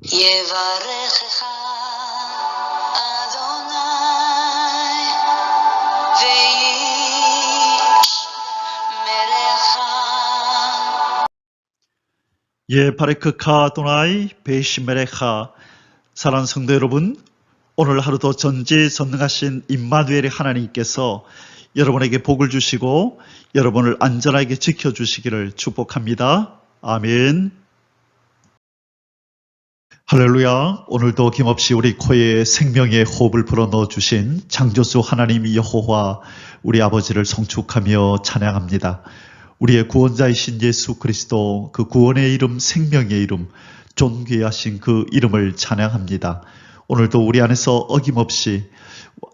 יברכך אדוני וישמרך. 바레크카 아도나이 베이시메레카. 사랑하는 성도 여러분, 오늘 하루도 전지전능하신 임마누엘의 하나님께서 여러분에게 복을 주시고 여러분을 안전하게 지켜주시기를 축복합니다. 아멘. 할렐루야. 오늘도 김없이 우리 코에 생명의 호흡을 불어넣어 주신 창조주 하나님 여호와 우리 아버지를 송축하며 찬양합니다. 우리의 구원자이신 예수 그리스도, 그 구원의 이름, 생명의 이름, 존귀하신 그 이름을 찬양합니다. 오늘도 우리 안에서 어김없이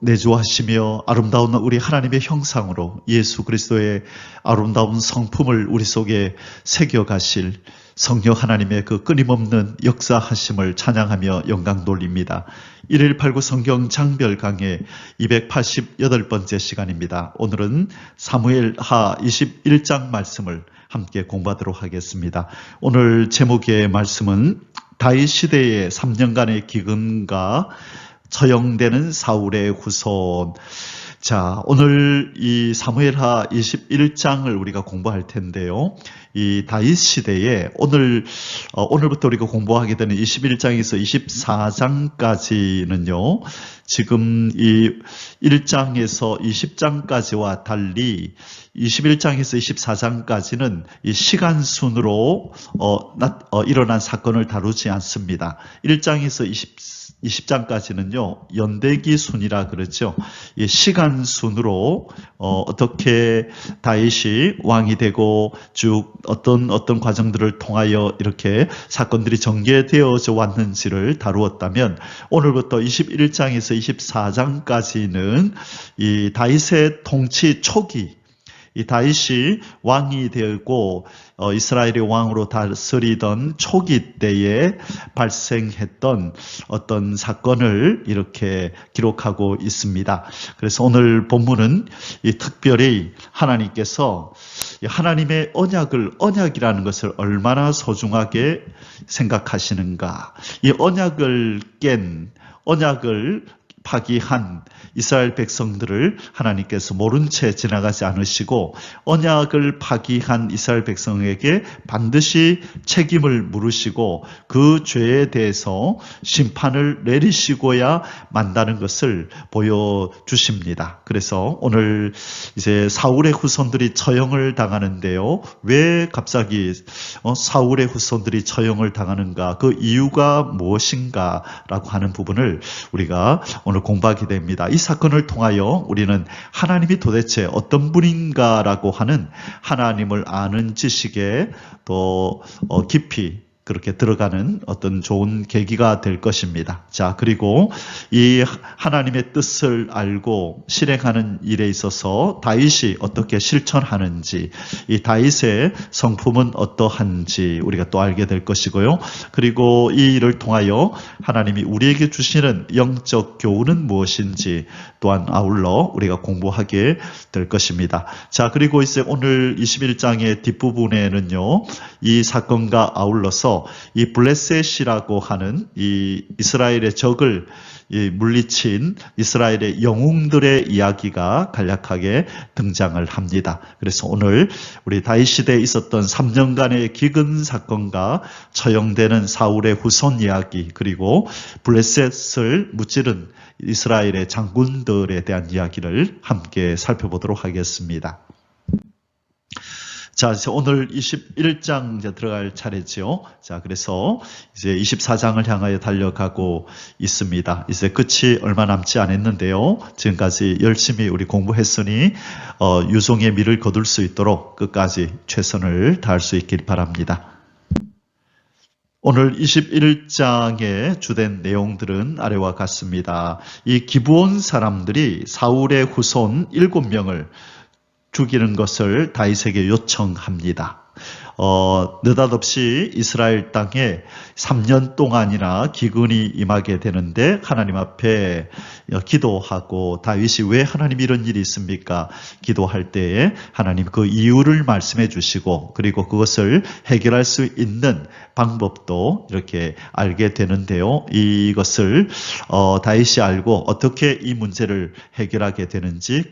내주하시며 아름다운 우리 하나님의 형상으로 예수 그리스도의 아름다운 성품을 우리 속에 새겨가실 성령 하나님의 그 끊임없는 역사하심을 찬양하며 영광 돌립니다. 1189 성경 장별 강해 288번째 시간입니다. 오늘은 사무엘하 21장 말씀을 함께 공부하도록 하겠습니다. 오늘 제목의 말씀은 다윗 시대의 3년간의 기근과 처형되는 사울의 후손. 자, 오늘 이 사무엘하 21장을 우리가 공부할 텐데요. 이 다윗 시대에 오늘부터 우리가 공부하게 되는 21장에서 24장까지는요. 지금 이 1장에서 20장까지와 달리 21장에서 24장까지는 이 시간 순으로 일어난 사건을 다루지 않습니다. 1장에서 20장까지는요, 연대기 순이라 그러죠. 이 시간 순으로 어떻게 다윗이 왕이 되고 쭉 어떤 과정들을 통하여 이렇게 사건들이 전개되어져 왔는지를 다루었다면, 오늘부터 21장에서 24장까지는 이 다윗의 통치 초기, 이 다윗이 왕이 되고 이스라엘의 왕으로 다스리던 초기 때에 발생했던 어떤 사건을 이렇게 기록하고 있습니다. 그래서 오늘 본문은 특별히 하나님께서 하나님의 언약이라는 것을 얼마나 소중하게 생각하시는가, 이 언약을 파기한 이스라엘 백성들을 하나님께서 모른 채 지나가지 않으시고 언약을 파기한 이스라엘 백성에게 반드시 책임을 물으시고 그 죄에 대해서 심판을 내리시고야 만다는 것을 보여주십니다. 그래서 오늘 이제 사울의 후손들이 처형을 당하는데요. 왜 갑자기 사울의 후손들이 처형을 당하는가, 그 이유가 무엇인가라고 하는 부분을 우리가 오늘 공부하게 됩니다. 이 사건을 통하여 우리는 하나님이 도대체 어떤 분인가라고 하는 하나님을 아는 지식에 더 깊이 그렇게 들어가는 어떤 좋은 계기가 될 것입니다. 자, 그리고 이 하나님의 뜻을 알고 실행하는 일에 있어서 다윗이 어떻게 실천하는지, 이 다윗의 성품은 어떠한지 우리가 또 알게 될 것이고요. 그리고 이 일을 통하여 하나님이 우리에게 주시는 영적 교훈은 무엇인지 또한 아울러 우리가 공부하게 될 것입니다. 자, 그리고 이제 오늘 21장의 뒷부분에는요, 이 사건과 아울러서 이 블레셋이라고 하는 이 이스라엘의 적을 물리친 이스라엘의 영웅들의 이야기가 간략하게 등장을 합니다. 그래서 오늘 우리 다윗 시대에 있었던 3년간의 기근 사건과 처형되는 사울의 후손 이야기, 그리고 블레셋을 무찌른 이스라엘의 장군들에 대한 이야기를 함께 살펴보도록 하겠습니다. 자, 이제 오늘 21장 이제 들어갈 차례죠. 자, 그래서 이제 24장을 향하여 달려가고 있습니다. 이제 끝이 얼마 남지 않았는데요. 지금까지 열심히 우리 공부했으니 유종의 미를 거둘 수 있도록 끝까지 최선을 다할 수 있길 바랍니다. 오늘 21장의 주된 내용들은 아래와 같습니다. 이 기브온 사람들이 사울의 후손 7명을 죽이는 것을 다윗에게 요청합니다. 느닷없이 이스라엘 땅에 3년 동안이나 기근이 임하게 되는데 하나님 앞에 기도하고 다윗이 왜 하나님 이런 일이 있습니까? 기도할 때에 하나님 그 이유를 말씀해 주시고 그리고 그것을 해결할 수 있는 방법도 이렇게 알게 되는데요. 이것을 다윗이 알고 어떻게 이 문제를 해결하게 되는지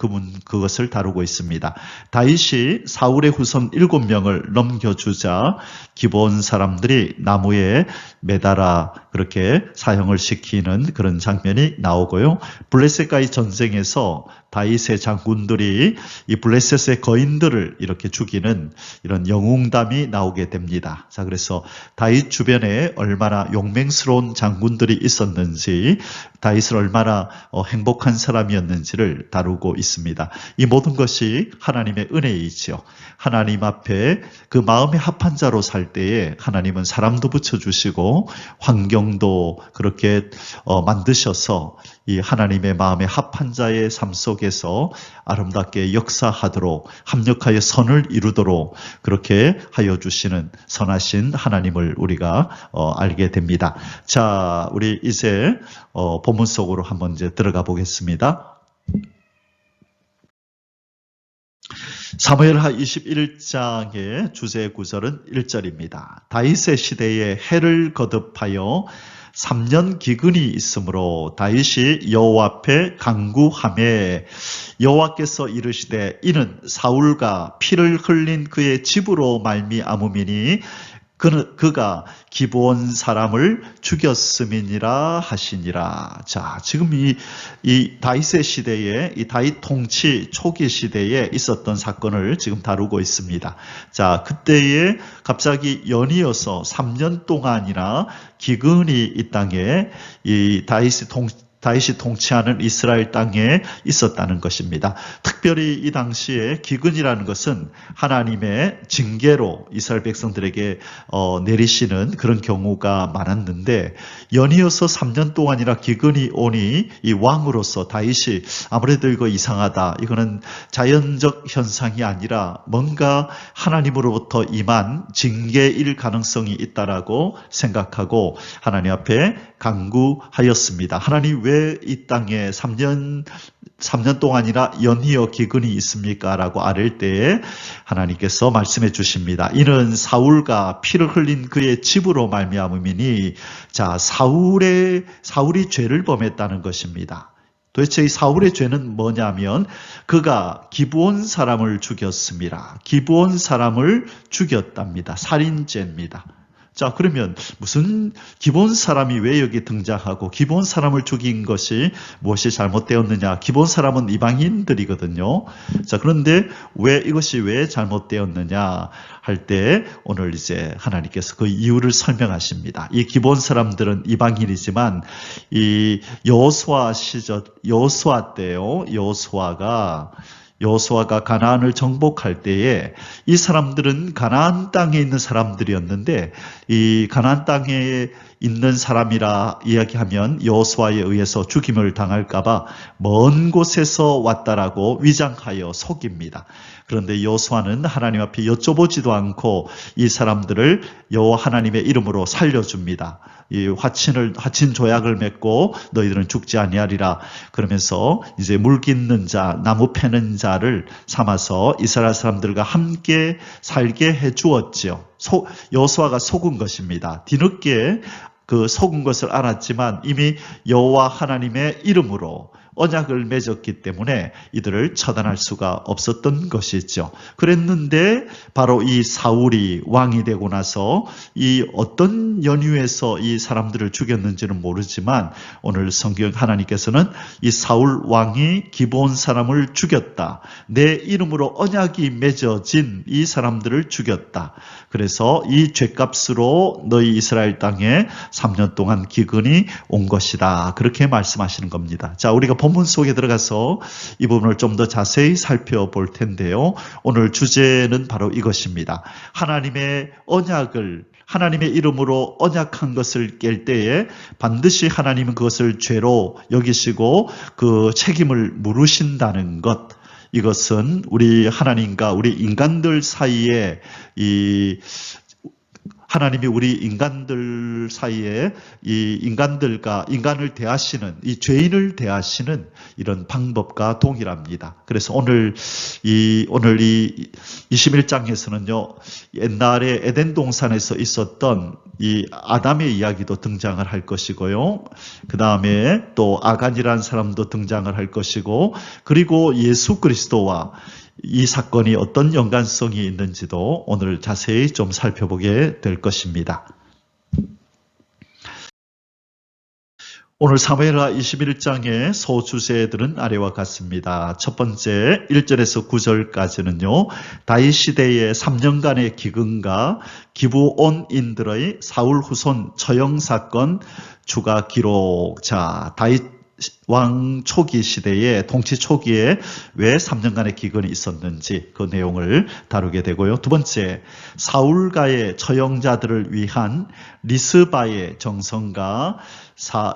그것을 다루고 있습니다. 다윗이 사울의 후손 7명을 넘겨주자 기브온 사람들이 나무에 매달아 그렇게 사형을 시키는 그런 장면이 나오고요. 블레셋과의 전쟁에서 다윗의 장군들이 이 블레셋의 거인들을 이렇게 죽이는 이런 영웅담이 나오게 됩니다. 자, 그래서 다윗 주변에 얼마나 용맹스러운 장군들이 있었는지, 다윗은 얼마나 행복한 사람이었는지를 다루고 있습니다. 이 모든 것이 하나님의 은혜이지요. 하나님 앞에 그 마음에 합한 자로 살 때에 하나님은 사람도 붙여주시고 환경도 그렇게 만드셔서 이 하나님의 마음에 합한 자의 삶 속에서 아름답게 역사하도록 합력하여 선을 이루도록 그렇게 하여 주시는 선하신 하나님을 우리가 알게 됩니다. 자, 우리 이제 본문 속으로 한번 이제 들어가 보겠습니다. 사무엘하 21장의 주제 구절은 1절입니다. 다윗의 시대에 해를 거듭하여 3년 기근이 있으므로 다윗이 여호와 앞에 간구하매 여호와께서 이르시되 이는 사울과 피를 흘린 그의 집으로 말미암음이니 그가 기브온 사람을 죽였음이니라 하시니라. 자, 지금 이 다윗의 시대에, 이 다윗 통치 초기 시대에 있었던 사건을 지금 다루고 있습니다. 자, 그때에 갑자기 연이어서 3년 동안이나 기근이 이 땅에 이 다윗이 통치하는 이스라엘 땅에 있었다는 것입니다. 특별히 이 당시에 기근이라는 것은 하나님의 징계로 이스라엘 백성들에게 내리시는 그런 경우가 많았는데 연이어서 3년 동안이나 기근이 오니 이 왕으로서 다윗이 아무래도 이거 이상하다. 이거는 자연적 현상이 아니라 뭔가 하나님으로부터 임한 징계일 가능성이 있다라고 생각하고 하나님 앞에 간구하였습니다. 하나님 왜 이 땅에 3년 동안이나 연이어 기근이 있습니까? 라고 아랠 때에 하나님께서 말씀해 주십니다. 이는 사울과 피를 흘린 그의 집으로 말미암음이니 자, 사울이 죄를 범했다는 것입니다. 도대체 이 사울의 죄는 뭐냐면 그가 기브온 사람을 죽였습니다. 기브온 사람을 죽였답니다. 살인죄입니다. 자, 그러면 무슨 기브온 사람이 왜 여기 등장하고 기브온 사람을 죽인 것이 무엇이 잘못되었느냐? 기브온 사람은 이방인들이거든요. 자, 그런데 이것이 왜 잘못되었느냐 할 때 오늘 이제 하나님께서 그 이유를 설명하십니다. 이 기브온 사람들은 이방인이지만 이 여호수아 때요. 여호수아가 가나안을 정복할 때에 이 사람들은 가나안 땅에 있는 사람들이었는데 이 가나안 땅에 있는 사람이라 이야기하면 여호수아에 의해서 죽임을 당할까 봐 먼 곳에서 왔다라고 위장하여 속입니다. 그런데 여호수아는 하나님 앞에 여쭤보지도 않고 이 사람들을 여호와 하나님의 이름으로 살려줍니다. 이 화친 조약을 맺고 너희들은 죽지 아니하리라 그러면서 이제 물 깃는 자, 나무 패는 자를 삼아서 이스라엘 사람들과 함께 살게 해 주었지요. 여호수아가 속은 것입니다. 뒤늦게 그 속은 것을 알았지만 이미 여호와 하나님의 이름으로 언약을 맺었기 때문에 이들을 처단할 수가 없었던 것이죠. 그랬는데 바로 이 사울이 왕이 되고 나서 이 어떤 연유에서 이 사람들을 죽였는지는 모르지만 오늘 성경 하나님께서는 이 사울 왕이 기브온 사람을 죽였다. 내 이름으로 언약이 맺어진 이 사람들을 죽였다. 그래서 이 죄값으로 너희 이스라엘 땅에 3년 동안 기근이 온 것이다. 그렇게 말씀하시는 겁니다. 자, 우리가 본문 속에 들어가서 이 부분을 좀 더 자세히 살펴볼 텐데요. 오늘 주제는 바로 이것입니다. 하나님의 언약을 하나님의 이름으로 언약한 것을 깰 때에 반드시 하나님은 그것을 죄로 여기시고 그 책임을 물으신다는 것. 이것은 우리 하나님과 우리 인간들 사이에 하나님이 우리 인간들 사이에 이 인간을 대하시는, 이 죄인을 대하시는 이런 방법과 동일합니다. 그래서 오늘 이 21장에서는요, 옛날에 에덴 동산에서 있었던 이 아담의 이야기도 등장을 할 것이고요. 그 다음에 또 아간이라는 사람도 등장을 할 것이고, 그리고 예수 그리스도와 이 사건이 어떤 연관성이 있는지도 오늘 자세히 좀 살펴보게 될 것입니다. 오늘 사무엘하 21장의 소주제들은 아래와 같습니다. 첫 번째 1절에서 9절까지는요. 다윗 시대의 3년간의 기근과 기브온인들의 사울 후손 처형 사건 추가 기록. 자, 다윗 왕 초기 시대에 통치 초기에 왜 3년간의 기근이 있었는지 그 내용을 다루게 되고요. 두 번째, 사울가의 처형자들을 위한 리스바의 정성과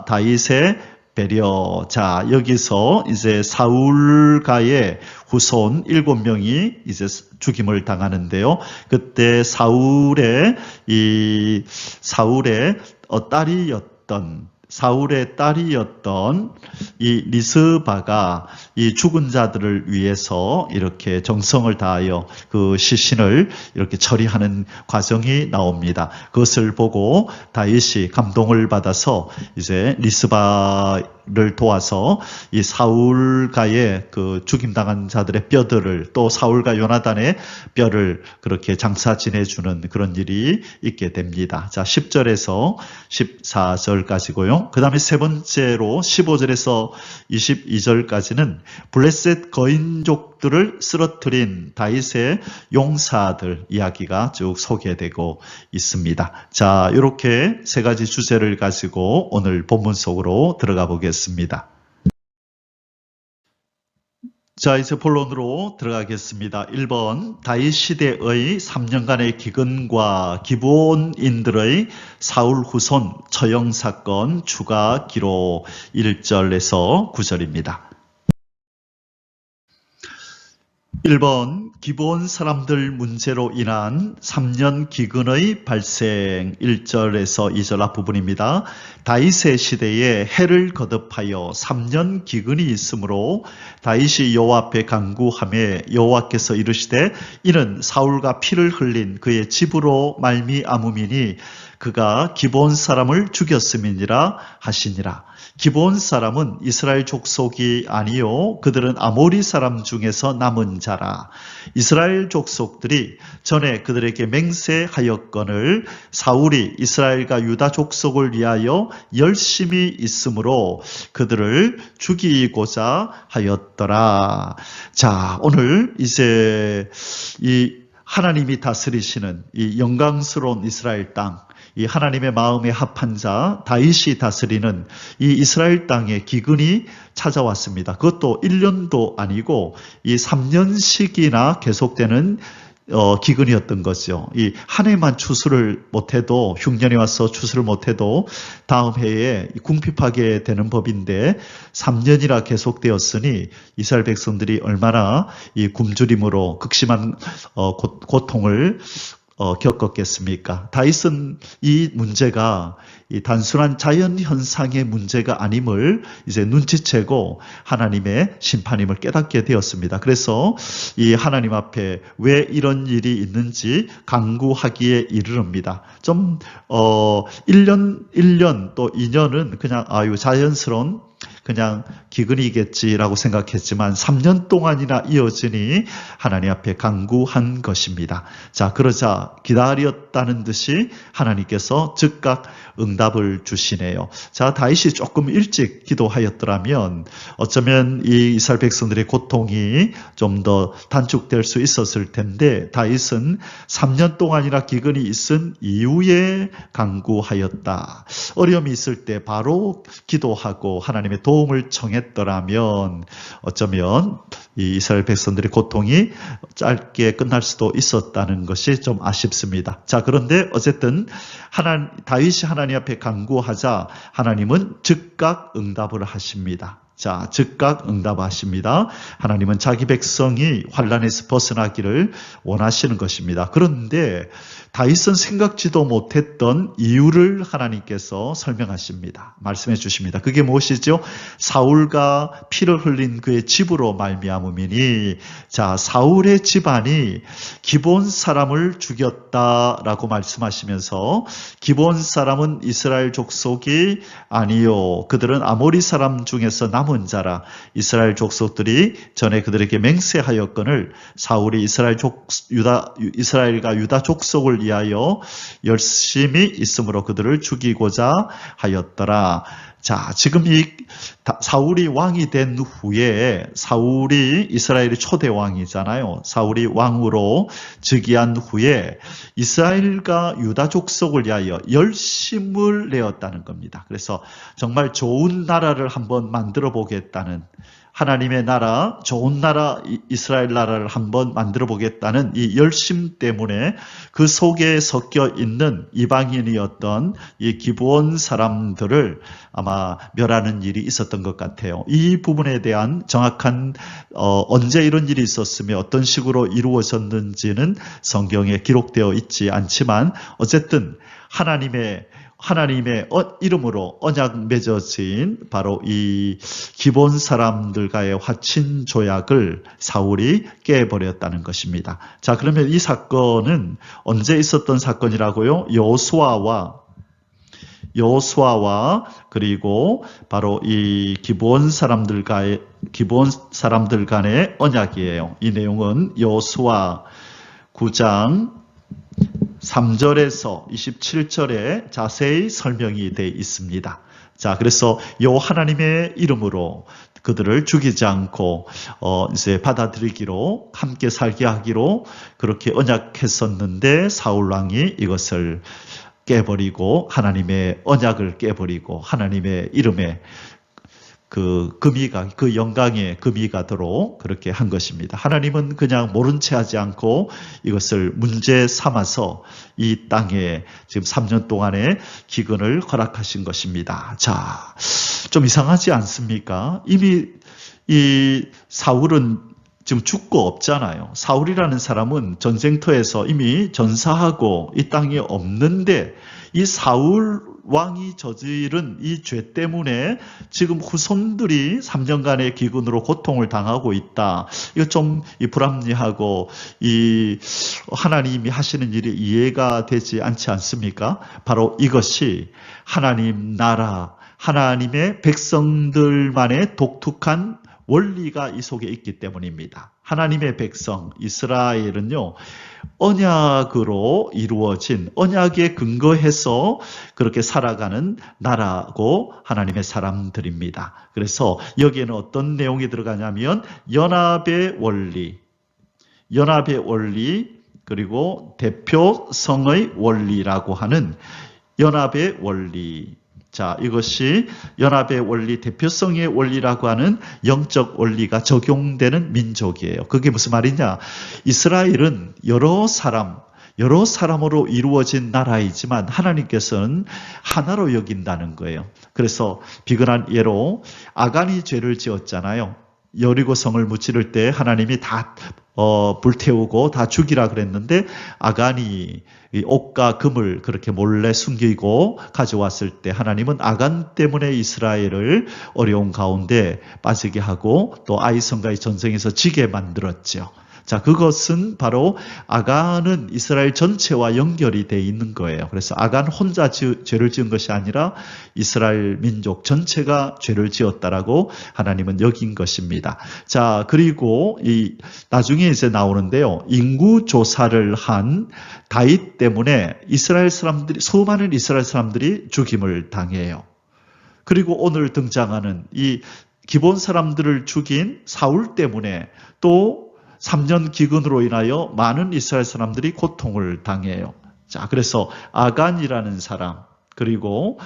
다윗의 배려. 자, 여기서 이제 사울가의 후손 7명이 이제 죽임을 당하는데요. 그때 사울의 딸이었던 이 리스바가 이 죽은 자들을 위해서 이렇게 정성을 다하여 그 시신을 이렇게 처리하는 과정이 나옵니다. 그것을 보고 다윗이 감동을 받아서 이제 리스바를 도와서 이 사울가의 그 죽임당한 자들의 뼈들을, 또 사울과 요나단의 뼈를 그렇게 장사 지내주는 그런 일이 있게 됩니다. 자, 10절에서 14절까지고요. 그 다음에 세 번째로 15절에서 22절까지는 블레셋 거인족들을 쓰러뜨린 다윗의 용사들 이야기가 쭉 소개되고 있습니다. 자, 이렇게 세 가지 주제를 가지고 오늘 본문 속으로 들어가 보겠습니다. 자, 이제 본론으로 들어가겠습니다. 1번, 다윗 시대의 3년간의 기근과 기브온인들의 사울 후손 처형 사건 추가 기록. 1절에서 9절입니다. 1번, 기브온 사람들 문제로 인한 3년 기근의 발생. 1절에서 2절 앞부분입니다. 다윗의 시대에 해를 거듭하여 3년 기근이 있으므로 다윗이 여호와 앞에 간구하매 여호와께서 이르시되 이는 사울과 피를 흘린 그의 집으로 말미암음이니 그가 기브온 사람을 죽였음이니라 하시니라. 기브온 사람은 이스라엘 족속이 아니요 그들은 아모리 사람 중에서 남은 자라. 이스라엘 족속들이 전에 그들에게 맹세하였거늘 사울이 이스라엘과 유다 족속을 위하여 열심히 있으므로 그들을 죽이고자 하였더라. 자, 오늘 이제 이 하나님이 다스리시는 이 영광스러운 이스라엘 땅, 이 하나님의 마음에 합한 자 다윗이 다스리는 이 이스라엘 땅에 기근이 찾아왔습니다. 그것도 1년도 아니고 이 3년씩이나 계속되는 기근이었던 거죠. 이 한 해만 추수를 못해도, 흉년이 와서 추수를 못해도 다음 해에 궁핍하게 되는 법인데 3년이나 계속되었으니 이스라엘 백성들이 얼마나 이 굶주림으로 극심한 고통을 겪었겠습니까? 다윗은 이 문제가 이 단순한 자연 현상의 문제가 아님을 이제 눈치채고 하나님의 심판임을 깨닫게 되었습니다. 그래서 이 하나님 앞에 왜 이런 일이 있는지 간구하기에 이르릅니다. 좀 1년 또 2년은 그냥 자연스러운 그냥 기근이겠지라고 생각했지만 3년 동안이나 이어지니 하나님 앞에 간구한 것입니다. 자, 그러자 기다렸다는 듯이 하나님께서 즉각 응답을 주시네요. 자, 다윗이 조금 일찍 기도하였더라면 어쩌면 이 이스라엘 백성들의 고통이 좀 더 단축될 수 있었을 텐데 다윗은 3년 동안이나 기근이 있은 이후에 간구하였다. 어려움이 있을 때 바로 기도하고 하나님의 도움을 청했더라면 어쩌면 이 이스라엘 백성들의 고통이 짧게 끝날 수도 있었다는 것이 좀 아쉽습니다. 자, 그런데 어쨌든 다윗이 하나님 앞에 간구하자 하나님은 즉각 응답을 하십니다. 자, 즉각 응답하십니다. 하나님은 자기 백성이 환난에서 벗어나기를 원하시는 것입니다. 그런데 다윗은 생각지도 못했던 이유를 하나님께서 설명하십니다. 말씀해 주십니다. 그게 무엇이죠? 사울과 피를 흘린 그의 집으로 말미암음이니, 자, 사울의 집안이 기브온 사람을 죽였다라고 말씀하시면서, 기브온 사람은 이스라엘 족속이 아니요, 그들은 아모리 사람 중에서 남은 자라. 이스라엘 족속들이 전에 그들에게 맹세하였거늘 사울이 이스라엘과 유다 족속을 위하여 열심히 있으므로 그들을 죽이고자 하였더라. 자, 지금 이 사울이 왕이 된 후에, 사울이 이스라엘의 초대 왕이잖아요. 사울이 왕으로 즉위한 후에 이스라엘과 유다 족속을 위하여 열심을 내었다는 겁니다. 그래서 정말 좋은 나라를 한번 만들어 보겠다는, 하나님의 나라, 좋은 나라, 이스라엘 나라를 한번 만들어 보겠다는 이 열심 때문에 그 속에 섞여 있는 이방인이었던 이 기브온 사람들을 아마 멸하는 일이 있었던 것 같아요. 이 부분에 대한 정확한 언제 이런 일이 있었으며 어떤 식으로 이루어졌는지는 성경에 기록되어 있지 않지만, 어쨌든 하나님의 이름으로 언약 맺어진 바로 이 기브온 사람들과의 화친 조약을 사울이 깨버렸다는 것입니다. 자, 그러면 이 사건은 언제 있었던 사건이라고요? 여호수아와 그리고 바로 이 기브온 사람들 간의 언약이에요. 이 내용은 여호수아 9장 3절에서 27절에 자세히 설명이 되어 있습니다. 자, 그래서 하나님의 이름으로 그들을 죽이지 않고 이제 받아들이기로, 함께 살게 하기로 그렇게 언약했었는데, 사울 왕이 이것을 깨버리고 하나님의 언약을 깨버리고 하나님의 이름에 그 영광에 금이 가도록 그렇게 한 것입니다. 하나님은 그냥 모른 채 하지 않고 이것을 문제 삼아서 이 땅에 지금 3년 동안의 기근을 허락하신 것입니다. 자, 좀 이상하지 않습니까? 이미 이 사울은 지금 죽고 없잖아요. 사울이라는 사람은 전쟁터에서 이미 전사하고 이 땅에 없는데, 이 사울 왕이 저지른 이 죄 때문에 지금 후손들이 3년간의 기근으로 고통을 당하고 있다. 이거 좀 불합리하고 이 하나님이 하시는 일이 이해가 되지 않지 않습니까? 바로 이것이 하나님 나라, 하나님의 백성들만의 독특한 원리가 이 속에 있기 때문입니다. 하나님의 백성 이스라엘은요, 언약으로 이루어진, 언약에 근거해서 그렇게 살아가는 나라고 하나님의 사람들입니다. 그래서 여기에는 어떤 내용이 들어가냐면 연합의 원리, 그리고 대표성의 원리라고 하는 연합의 원리. 자, 이것이 연합의 원리, 대표성의 원리라고 하는 영적 원리가 적용되는 민족이에요. 그게 무슨 말이냐? 이스라엘은 여러 사람으로 이루어진 나라이지만 하나님께서는 하나로 여긴다는 거예요. 그래서 비근한 예로 아간이 죄를 지었잖아요. 여리고 성을 무찌를 때 하나님이 다 불태우고 다 죽이라 그랬는데, 아간이 옷과 금을 그렇게 몰래 숨기고 가져왔을 때 하나님은 아간 때문에 이스라엘을 어려운 가운데 빠지게 하고 또 아이성과의 전쟁에서 지게 만들었죠. 자, 그것은 바로 아간은 이스라엘 전체와 연결이 되어 있는 거예요. 그래서 아간 혼자 죄를 지은 것이 아니라 이스라엘 민족 전체가 죄를 지었다라고 하나님은 여긴 것입니다. 자, 그리고 나중에 이제 나오는데요. 인구 조사를 한 다윗 때문에 수많은 이스라엘 사람들이 죽임을 당해요. 그리고 오늘 등장하는 이 기브온 사람들을 죽인 사울 때문에 또 3년 기근으로 인하여 많은 이스라엘 사람들이 고통을 당해요. 자, 그래서 아간이라는 사람, 그리고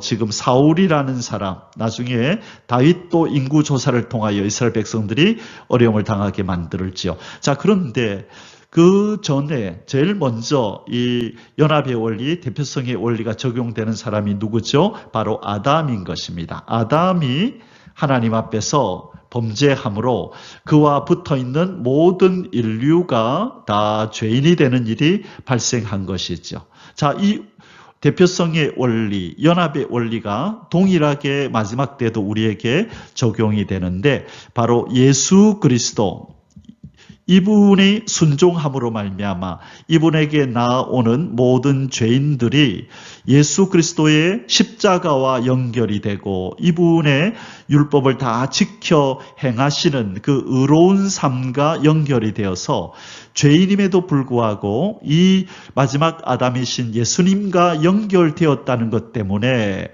지금 사울이라는 사람, 나중에 다윗도 인구 조사를 통하여 이스라엘 백성들이 어려움을 당하게 만들었지요. 자, 그런데 그 전에 제일 먼저 이 연합의 원리, 대표성의 원리가 적용되는 사람이 누구죠? 바로 아담인 것입니다. 아담이 하나님 앞에서 범죄함으로 그와 붙어있는 모든 인류가 다 죄인이 되는 일이 발생한 것이죠. 자, 이 대표성의 원리, 연합의 원리가 동일하게 마지막 때도 우리에게 적용이 되는데 바로 예수 그리스도, 이분의 순종함으로 말미암아 이분에게 나아오는 모든 죄인들이 예수 그리스도의 십자가와 연결이 되고 이분의 율법을 다 지켜 행하시는 그 의로운 삶과 연결이 되어서 죄인임에도 불구하고 이 마지막 아담이신 예수님과 연결되었다는 것 때문에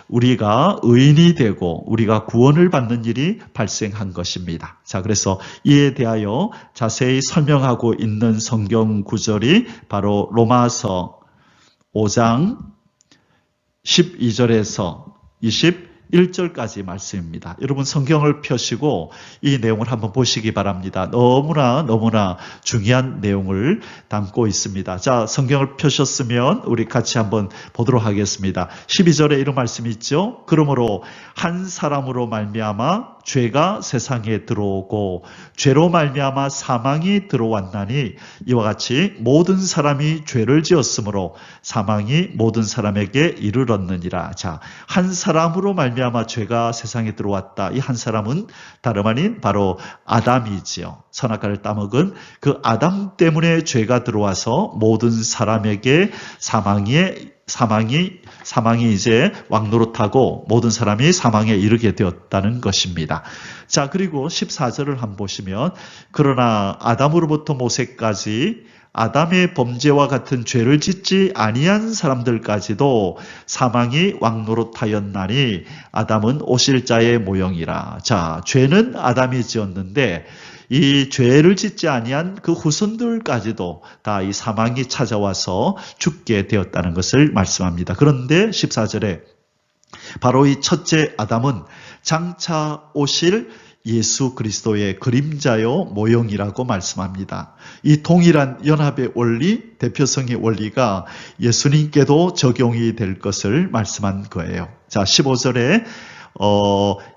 우리가 의인이 되고 우리가 구원을 받는 일이 발생한 것입니다. 자, 그래서 이에 대하여 자세히 설명하고 있는 성경 구절이 바로 로마서 5장 12절에서 21절까지 말씀입니다. 여러분 성경을 펴시고 이 내용을 한번 보시기 바랍니다. 너무나 중요한 내용을 담고 있습니다. 자, 성경을 펴셨으면 우리 같이 한번 보도록 하겠습니다. 12절에 이런 말씀이 있죠. 그러므로 한 사람으로 말미암아 죄가 세상에 들어오고 죄로 말미암아 사망이 들어왔나니 이와 같이 모든 사람이 죄를 지었으므로 사망이 모든 사람에게 이르렀느니라. 자, 한 사람으로 말미암아 죄가 세상에 들어왔다. 이 한 사람은 다름 아닌 바로 아담이지요. 선악과를 따먹은 그 아담 때문에 죄가 들어와서 모든 사람에게 사망이 이제 왕노릇하고 모든 사람이 사망에 이르게 되었다는 것입니다. 자, 그리고 14절을 한번 보시면 그러나 아담으로부터 모세까지 아담의 범죄와 같은 죄를 짓지 아니한 사람들까지도 사망이 왕노릇하였나니 아담은 오실 자의 모형이라. 자, 죄는 아담이 지었는데 이 죄를 짓지 아니한 그 후손들까지도 다 이 사망이 찾아와서 죽게 되었다는 것을 말씀합니다. 그런데 14절에 바로 이 첫째 아담은 장차 오실 예수 그리스도의 그림자요 모형이라고 말씀합니다. 이 동일한 연합의 원리, 대표성의 원리가 예수님께도 적용이 될 것을 말씀한 거예요. 자, 15절에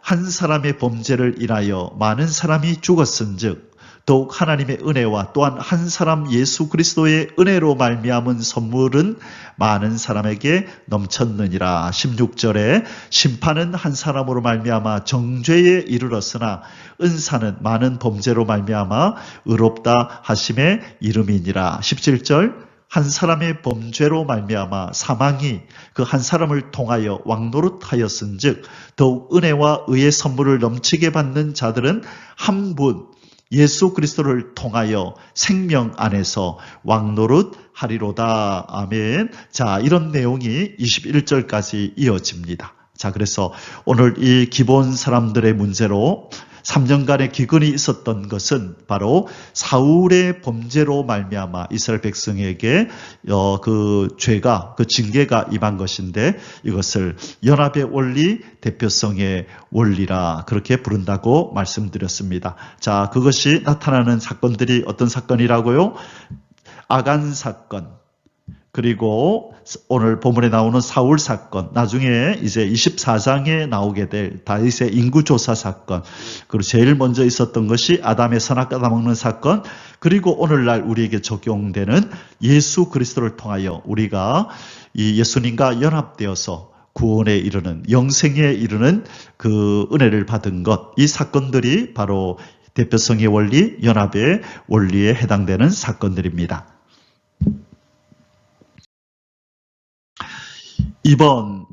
한 사람의 범죄를 인하여 많은 사람이 죽었은즉 더욱 하나님의 은혜와 또한 한 사람 예수 그리스도의 은혜로 말미암은 선물은 많은 사람에게 넘쳤느니라. 16절에 심판은 한 사람으로 말미암아 정죄에 이르렀으나 은사는 많은 범죄로 말미암아 의롭다 하심에 이름이니라. 17절 한 사람의 범죄로 말미암아 사망이 그 한 사람을 통하여 왕노릇하였은즉 더욱 은혜와 의의 선물을 넘치게 받는 자들은 한 분 예수 그리스도를 통하여 생명 안에서 왕노릇하리로다. 아멘. 자, 이런 내용이 21절까지 이어집니다. 자, 그래서 오늘 이 기본 사람들의 문제로 3년간의 기근이 있었던 것은 바로 사울의 범죄로 말미암아 이스라엘 백성에게 그 죄가, 그 징계가 임한 것인데 이것을 연합의 원리, 대표성의 원리라 그렇게 부른다고 말씀드렸습니다. 자, 그것이 나타나는 사건들이 어떤 사건이라고요? 아간 사건, 그리고 오늘 본문에 나오는 사울 사건, 나중에 이제 24장에 나오게 될 다윗의 인구조사 사건, 그리고 제일 먼저 있었던 것이 아담의 선악과 따먹는 사건, 그리고 오늘날 우리에게 적용되는 예수 그리스도를 통하여 우리가 이 예수님과 연합되어서 구원에 이르는, 영생에 이르는 그 은혜를 받은 것, 이 사건들이 바로 대표성의 원리, 연합의 원리에 해당되는 사건들입니다. 이번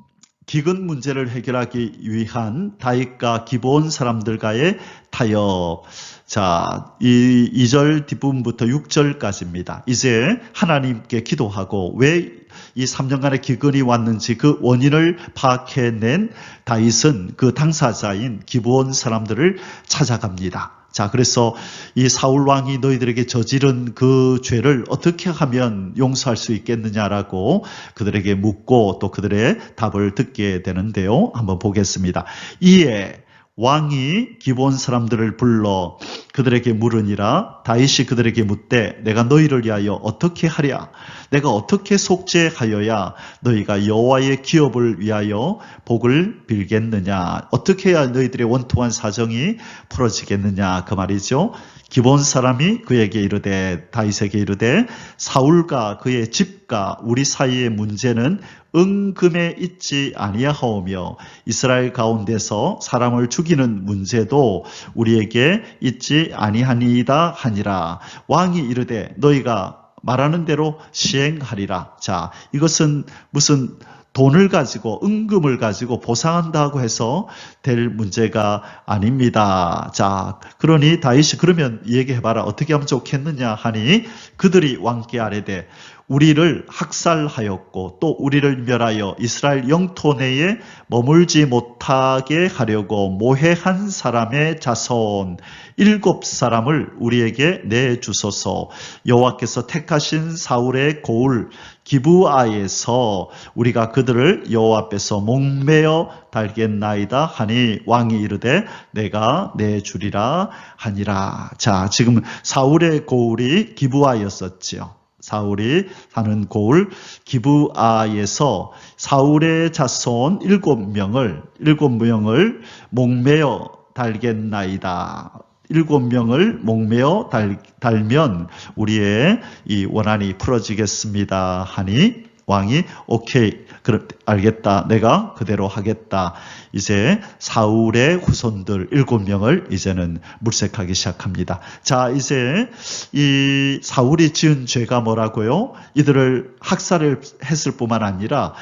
기근 문제를 해결하기 위한 다윗과 기브온 사람들과의 타협. 자, 이 2절 뒷부분부터 6절까지입니다. 이제 하나님께 기도하고 왜 이 3년간의 기근이 왔는지 그 원인을 파악해낸 다윗은 그 당사자인 기브온 사람들을 찾아갑니다. 자, 그래서 이 사울 왕이 너희들에게 저지른 그 죄를 어떻게 하면 용서할 수 있겠느냐라고 그들에게 묻고 또 그들의 답을 듣게 되는데요. 한번 보겠습니다. 이에 왕이 기브온 사람들을 불러 그들에게 물으니라. 다윗이 그들에게 묻되 내가 너희를 위하여 어떻게 하랴? 내가 어떻게 속죄하여야 너희가 여호와의 기업을 위하여 복을 빌겠느냐? 어떻게 해야 너희들의 원통한 사정이 풀어지겠느냐? 그 말이죠. 기브온 사람이 그에게 이르되, 다윗에게 이르되, 사울과 그의 집과 우리 사이의 문제는 은금에 있지 아니하오며 이스라엘 가운데서 사람을 죽이는 문제도 우리에게 있지 아니하니이다 하니라. 왕이 이르되 너희가 말하는 대로 시행하리라. 자, 이것은 무슨 돈을 가지고 은금을 가지고 보상한다고 해서 될 문제가 아닙니다. 자, 그러니 다윗이 그러면 얘기해봐라. 어떻게 하면 좋겠느냐 하니 그들이 왕께 아뢰되 우리를 학살하였고 또 우리를 멸하여 이스라엘 영토 내에 머물지 못하게 하려고 모해한 사람의 자손 7사람을 우리에게 내주소서. 여호와께서 택하신 사울의 고을 기브아에서 우리가 그들을 여호와 앞에서 목매어 달겠나이다 하니 왕이 이르되 내가 내주리라 하니라. 자, 지금 사울의 고을이 기브아였었지요. 사울이 사는 고을 기브아에서 사울의 자손 7명을 목매어 달겠나이다. 7명을 목매어 달면 우리의 이 원한이 풀어지겠습니다 하니 왕이 오케이, 그럼 알겠다. 내가 그대로 하겠다. 이제 사울의 후손들 7명을 이제는 물색하기 시작합니다. 자, 이제 이 사울이 지은 죄가 뭐라고요? 이들을 학살을 했을 뿐만 아니라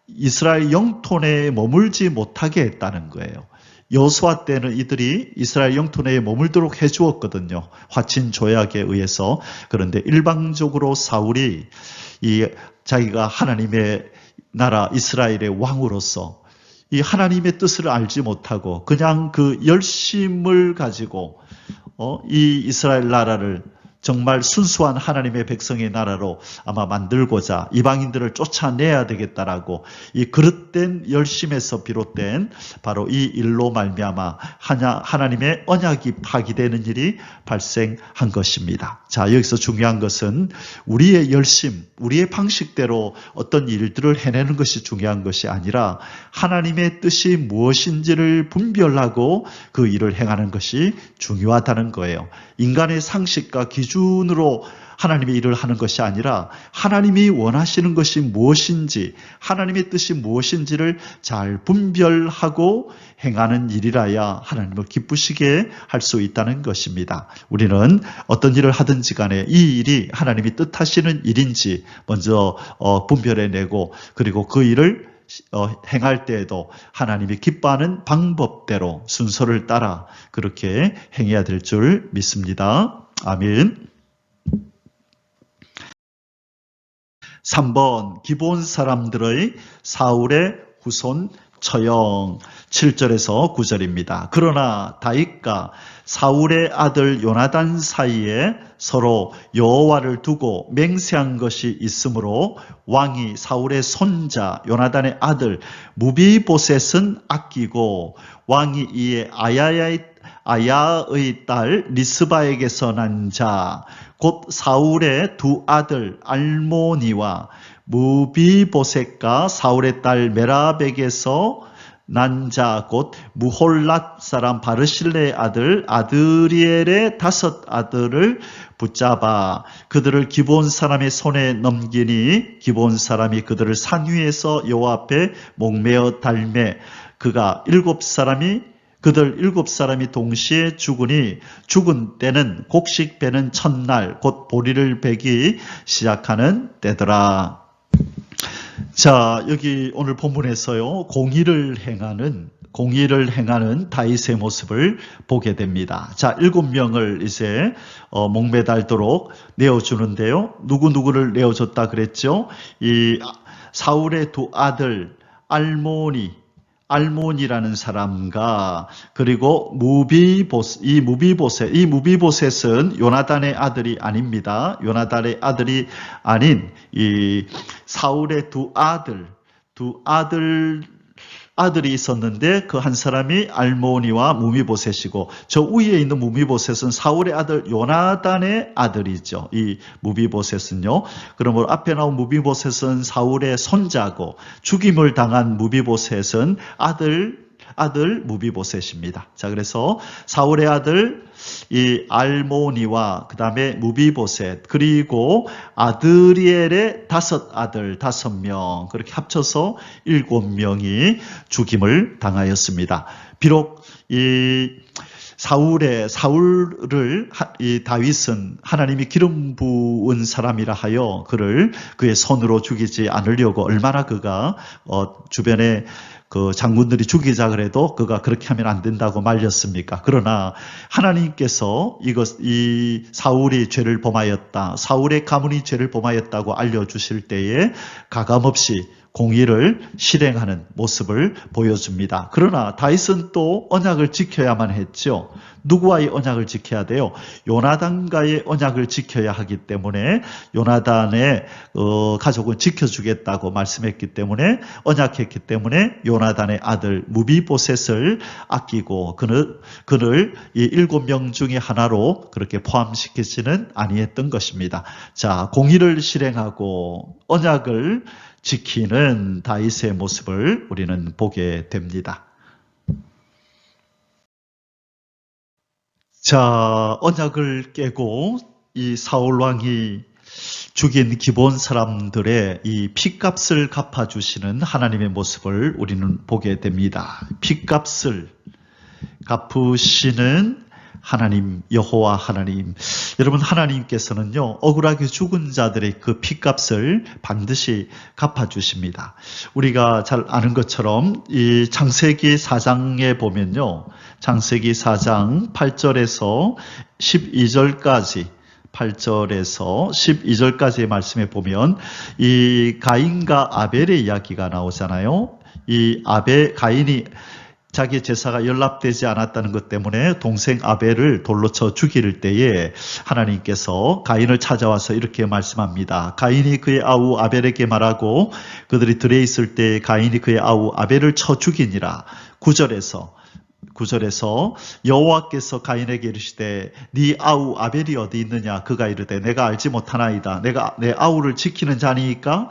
이스라엘 영토 내에 머물지 못하게 했다는 거예요. 여호수아 때는 이들이 이스라엘 영토 내에 머물도록 해주었거든요. 화친 조약에 의해서. 그런데 일방적으로 사울이 이 자기가 하나님의 나라 이스라엘의 왕으로서 이 하나님의 뜻을 알지 못하고 그냥 그 열심을 가지고 이 이스라엘 나라를 정말 순수한 하나님의 백성의 나라로 아마 만들고자 이방인들을 쫓아내야 되겠다라고 이 그릇된 열심에서 비롯된 바로 이 일로 말미암아 하나님의 언약이 파기되는 일이 발생한 것입니다. 자, 여기서 중요한 것은 우리의 열심, 우리의 방식대로 어떤 일들을 해내는 것이 중요한 것이 아니라 하나님의 뜻이 무엇인지를 분별하고 그 일을 행하는 것이 중요하다는 거예요. 인간의 상식과 기준으로 하나님의 일을 하는 것이 아니라 하나님이 원하시는 것이 무엇인지, 하나님의 뜻이 무엇인지를 잘 분별하고 행하는 일이라야 하나님을 기쁘시게 할 수 있다는 것입니다. 우리는 어떤 일을 하든지 간에 이 일이 하나님이 뜻하시는 일인지 먼저 분별해내고 그리고 그 일을 행할 때에도 하나님이 기뻐하는 방법대로 순서를 따라 그렇게 행해야 될 줄 믿습니다. 아멘. 3번 기브온 사람들의 사울의 후손 처형 7절에서 9절입니다. 그러나 다윗과 사울의 아들 요나단 사이에 서로 여호와를 두고 맹세한 것이 있으므로 왕이 사울의 손자 요나단의 아들 무비보셋은 아끼고 왕이 이에 아야의 딸 리스바에게서 난 자 곧 사울의 두 아들 알모니와 무비보셋과 사울의 딸 메랍에게서 난 자 곧 무홀랏 사람 바르실레의 아들 아드리엘의 5 아들을 붙잡아 그들을 기브온 사람의 손에 넘기니 기브온 사람이 그들을 산 위에서 여호와 앞에 목매어 달매 그들 7사람이 동시에 죽으니 죽은 때는 곡식 베는 첫날 곧 보리를 베기 시작하는 때더라. 자, 여기 오늘 본문에서요 공의를 행하는 다윗의 모습을 보게 됩니다. 자, 7명을 이제 목매달도록 내어주는데요. 누구를 내어줬다 그랬죠? 이 사울의 두 아들 알몬이라는 사람과 그리고 이 무비보셋은 요나단의 아들이 아닙니다. 요나단의 아들이 아닌 이 사울의 두 아들 아들이 있었는데 그 한 사람이 알모니와 무비보셋이고 저 위에 있는 무비보셋은 사울의 아들 요나단의 아들이죠. 이 무비보셋은요. 그러므로 앞에 나온 무비보셋은 사울의 손자고 죽임을 당한 무비보셋은 아들 무비보셋입니다. 자, 그래서 사울의 아들 이 알모니와 그 다음에 무비보셋 그리고 아드리엘의 5명 그렇게 합쳐서 7명이 죽임을 당하였습니다. 비록 이 사울을 이 다윗은 하나님이 기름 부은 사람이라 하여 그의 손으로 죽이지 않으려고 얼마나 그가 주변에 그 장군들이 죽이자 그래도 그가 그렇게 하면 안 된다고 말렸습니까? 그러나 하나님께서 이 사울이 죄를 범하였다, 사울의 가문이 죄를 범하였다고 알려주실 때에 가감없이 공의를 실행하는 모습을 보여줍니다. 그러나 다윗은 또 언약을 지켜야만 했죠. 누구와의 언약을 지켜야 돼요? 요나단과의 언약을 지켜야 하기 때문에 요나단의 가족은 지켜주겠다고 말씀했기 때문에 언약했기 때문에 요나단의 아들 무비보셋을 아끼고 그를 이 7명 중에 하나로 그렇게 포함시키지는 아니했던 것입니다. 자, 공의를 실행하고 언약을 지키는 다윗의 모습을 우리는 보게 됩니다. 자, 언약을 깨고 이 사울 왕이 죽인 기본 사람들의 이 핏값을 갚아주시는 하나님의 모습을 우리는 보게 됩니다. 핏값을 갚으시는 하나님, 여호와 하나님. 여러분, 하나님께서는요, 억울하게 죽은 자들의 그 핏값을 반드시 갚아주십니다. 우리가 잘 아는 것처럼 이 창세기 4장에 보면요, 창세기 4장 8절에서 12절까지 8절에서 12절까지의 말씀에 보면 이 가인과 아벨의 이야기가 나오잖아요. 이 가인이 자기 제사가 연락되지 않았다는 것 때문에 동생 아벨을 돌로 쳐 죽일 때에 하나님께서 가인을 찾아와서 이렇게 말씀합니다. 가인이 그의 아우 아벨에게 말하고 그들이 들에 있을 때 가인이 그의 아우 아벨을 쳐 죽이니라. 9절에서 여호와께서 가인에게 이르시되 네 아우 아벨이 어디 있느냐? 그가 이르되 내가 알지 못하나이다. 내가 내 아우를 지키는 자니까?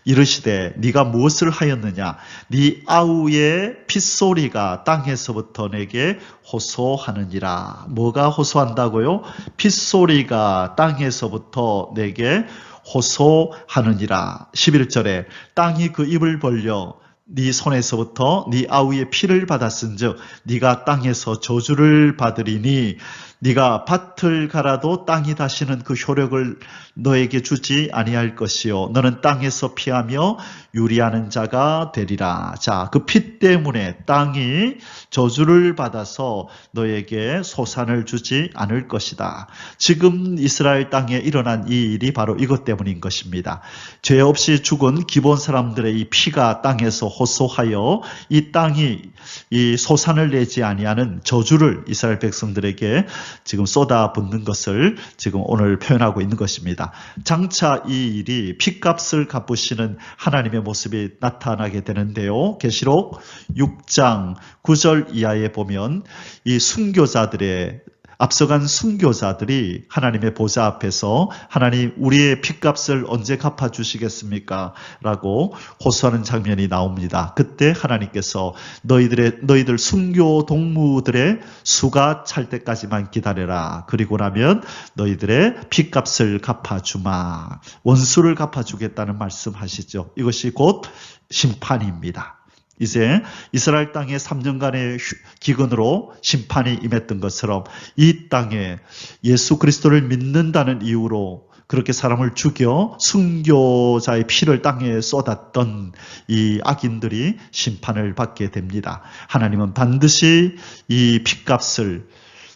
이르시되 네가 무엇을 하였느냐? 네 아우의 핏소리가 땅에서부터 내게 호소하느니라. 뭐가 호소한다고요? 핏소리가 땅에서부터 내게 호소하느니라. 11절에 땅이 그 입을 벌려 네 손에서부터 네 아우의 피를 받았은즉 네가 땅에서 저주를 받으리니 네가 밭을 갈아도 땅이 다시는 그 효력을 너에게 주지 아니할 것이요 너는 땅에서 피하며 유리하는 자가 되리라. 자, 그 피 때문에 땅이 저주를 받아서 너에게 소산을 주지 않을 것이다. 지금 이스라엘 땅에 일어난 이 일이 바로 이것 때문인 것입니다. 죄 없이 죽은 기본 사람들의 이 피가 땅에서 호소하여 이 땅이 이 소산을 내지 아니하는 저주를 이스라엘 백성들에게 지금 쏟아붓는 것을 지금 오늘 표현하고 있는 것입니다. 장차 이 일이 핏값을 갚으시는 하나님의 모습이 나타나게 되는데요. 계시록 6장 9절 이하에 보면 이 순교자들의 앞서간 순교자들이 하나님의 보좌 앞에서 하나님 우리의 핏값을 언제 갚아주시겠습니까? 라고 호소하는 장면이 나옵니다. 그때 하나님께서 너희들 순교 동무들의 수가 찰 때까지만 기다려라. 그리고 나면 너희들의 핏값을 갚아주마. 원수를 갚아주겠다는 말씀하시죠. 이것이 곧 심판입니다. 이제 이스라엘 땅에 3년간의 기근으로 심판이 임했던 것처럼 이 땅에 예수 그리스도를 믿는다는 이유로 그렇게 사람을 죽여 순교자의 피를 땅에 쏟았던 이 악인들이 심판을 받게 됩니다. 하나님은 반드시 이 핏값을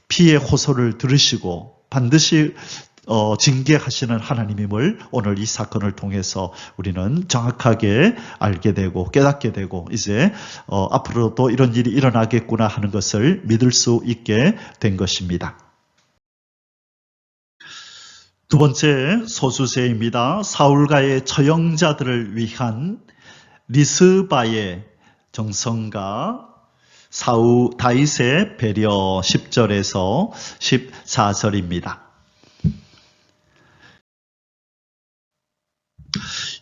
피의 호소를 들으시고 반드시 징계하시는 하나님임을 오늘 이 사건을 통해서 우리는 정확하게 알게 되고 깨닫게 되고 이제 앞으로도 이런 일이 일어나겠구나 하는 것을 믿을 수 있게 된 것입니다. 두 번째 소수제입니다. 사울가의 처형자들을 위한 리스바의 정성가 다윗의 배려 10절에서 14절입니다.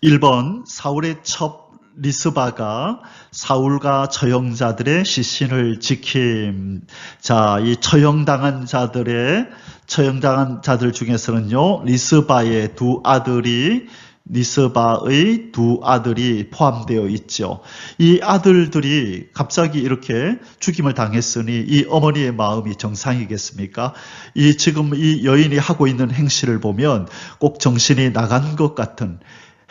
1번 사울의 첩 리스바가 사울과 처형자들의 시신을 지킴. 자, 이 처형당한 자들 중에서는요, 리스바의 두 아들이 포함되어 있죠. 이 아들들이 갑자기 이렇게 죽임을 당했으니 이 어머니의 마음이 정상이겠습니까? 지금 이 여인이 하고 있는 행실을 보면 꼭 정신이 나간 것 같은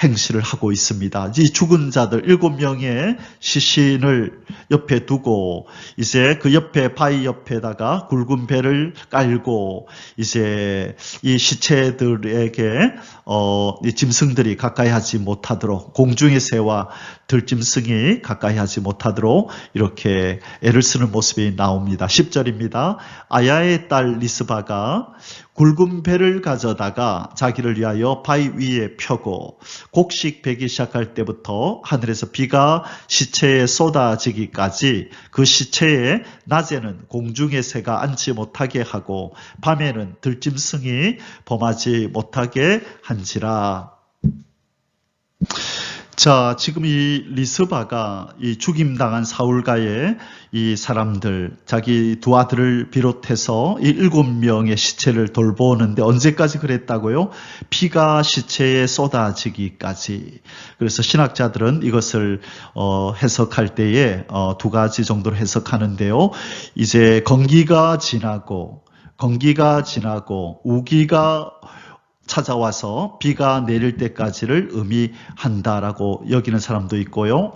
행실을 하고 있습니다. 이 죽은 자들 7명의 시신을 옆에 두고 이제 그 옆에 바위 옆에다가 굵은 배를 깔고 이제 이 시체들에게 이 짐승들이 가까이 하지 못하도록, 공중의 새와 들짐승이 가까이 하지 못하도록 이렇게 애를 쓰는 모습이 나옵니다. 10절입니다. 아야의 딸 리스바가 굵은 배를 가져다가 자기를 위하여 바위 위에 펴고 곡식 베기 시작할 때부터 하늘에서 비가 시체에 쏟아지기까지 그 시체에 낮에는 공중의 새가 앉지 못하게 하고 밤에는 들짐승이 범하지 못하게 한지라. 자, 지금 이 리스바가 이 죽임당한 사울가의 이 사람들, 자기 두 아들을 비롯해서 이 7명의 시체를 돌보는데 언제까지 그랬다고요? 피가 시체에 쏟아지기까지. 그래서 신학자들은 이것을 해석할 때에 두 가지 정도로 해석하는데요. 이제 건기가 지나고 우기가 찾아와서 비가 내릴 때까지를 의미한다라고 여기는 사람도 있고요.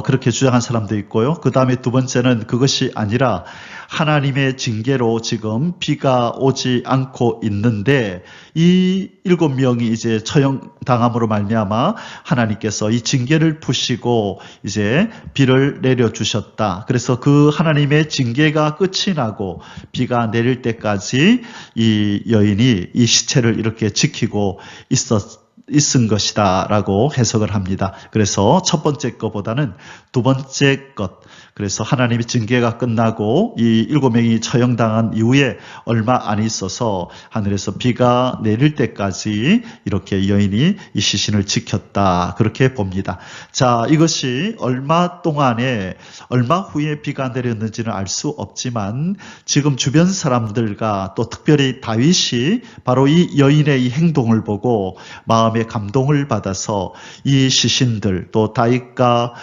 그렇게 주장한 사람도 있고요. 그 다음에 두 번째는 그것이 아니라 하나님의 징계로 지금 비가 오지 않고 있는데 이 7명이 이제 처형당함으로 말미암아 하나님께서 이 징계를 푸시고 이제 비를 내려주셨다. 그래서 그 하나님의 징계가 끝이 나고 비가 내릴 때까지 이 여인이 이 시체를 이렇게 지키고 있은 것이다 라고 해석을 합니다. 그래서 첫 번째 것보다는 두 번째 것, 그래서 하나님의 징계가 끝나고 이 7명이 처형당한 이후에 얼마 안 있어서 하늘에서 비가 내릴 때까지 이렇게 여인이 이 시신을 지켰다, 그렇게 봅니다. 자, 이것이 얼마 후에 비가 내렸는지는 알 수 없지만 지금 주변 사람들과 또 특별히 다윗이 바로 이 여인의 이 행동을 보고 마음의 감동을 받아서 이 시신들, 또 다윗과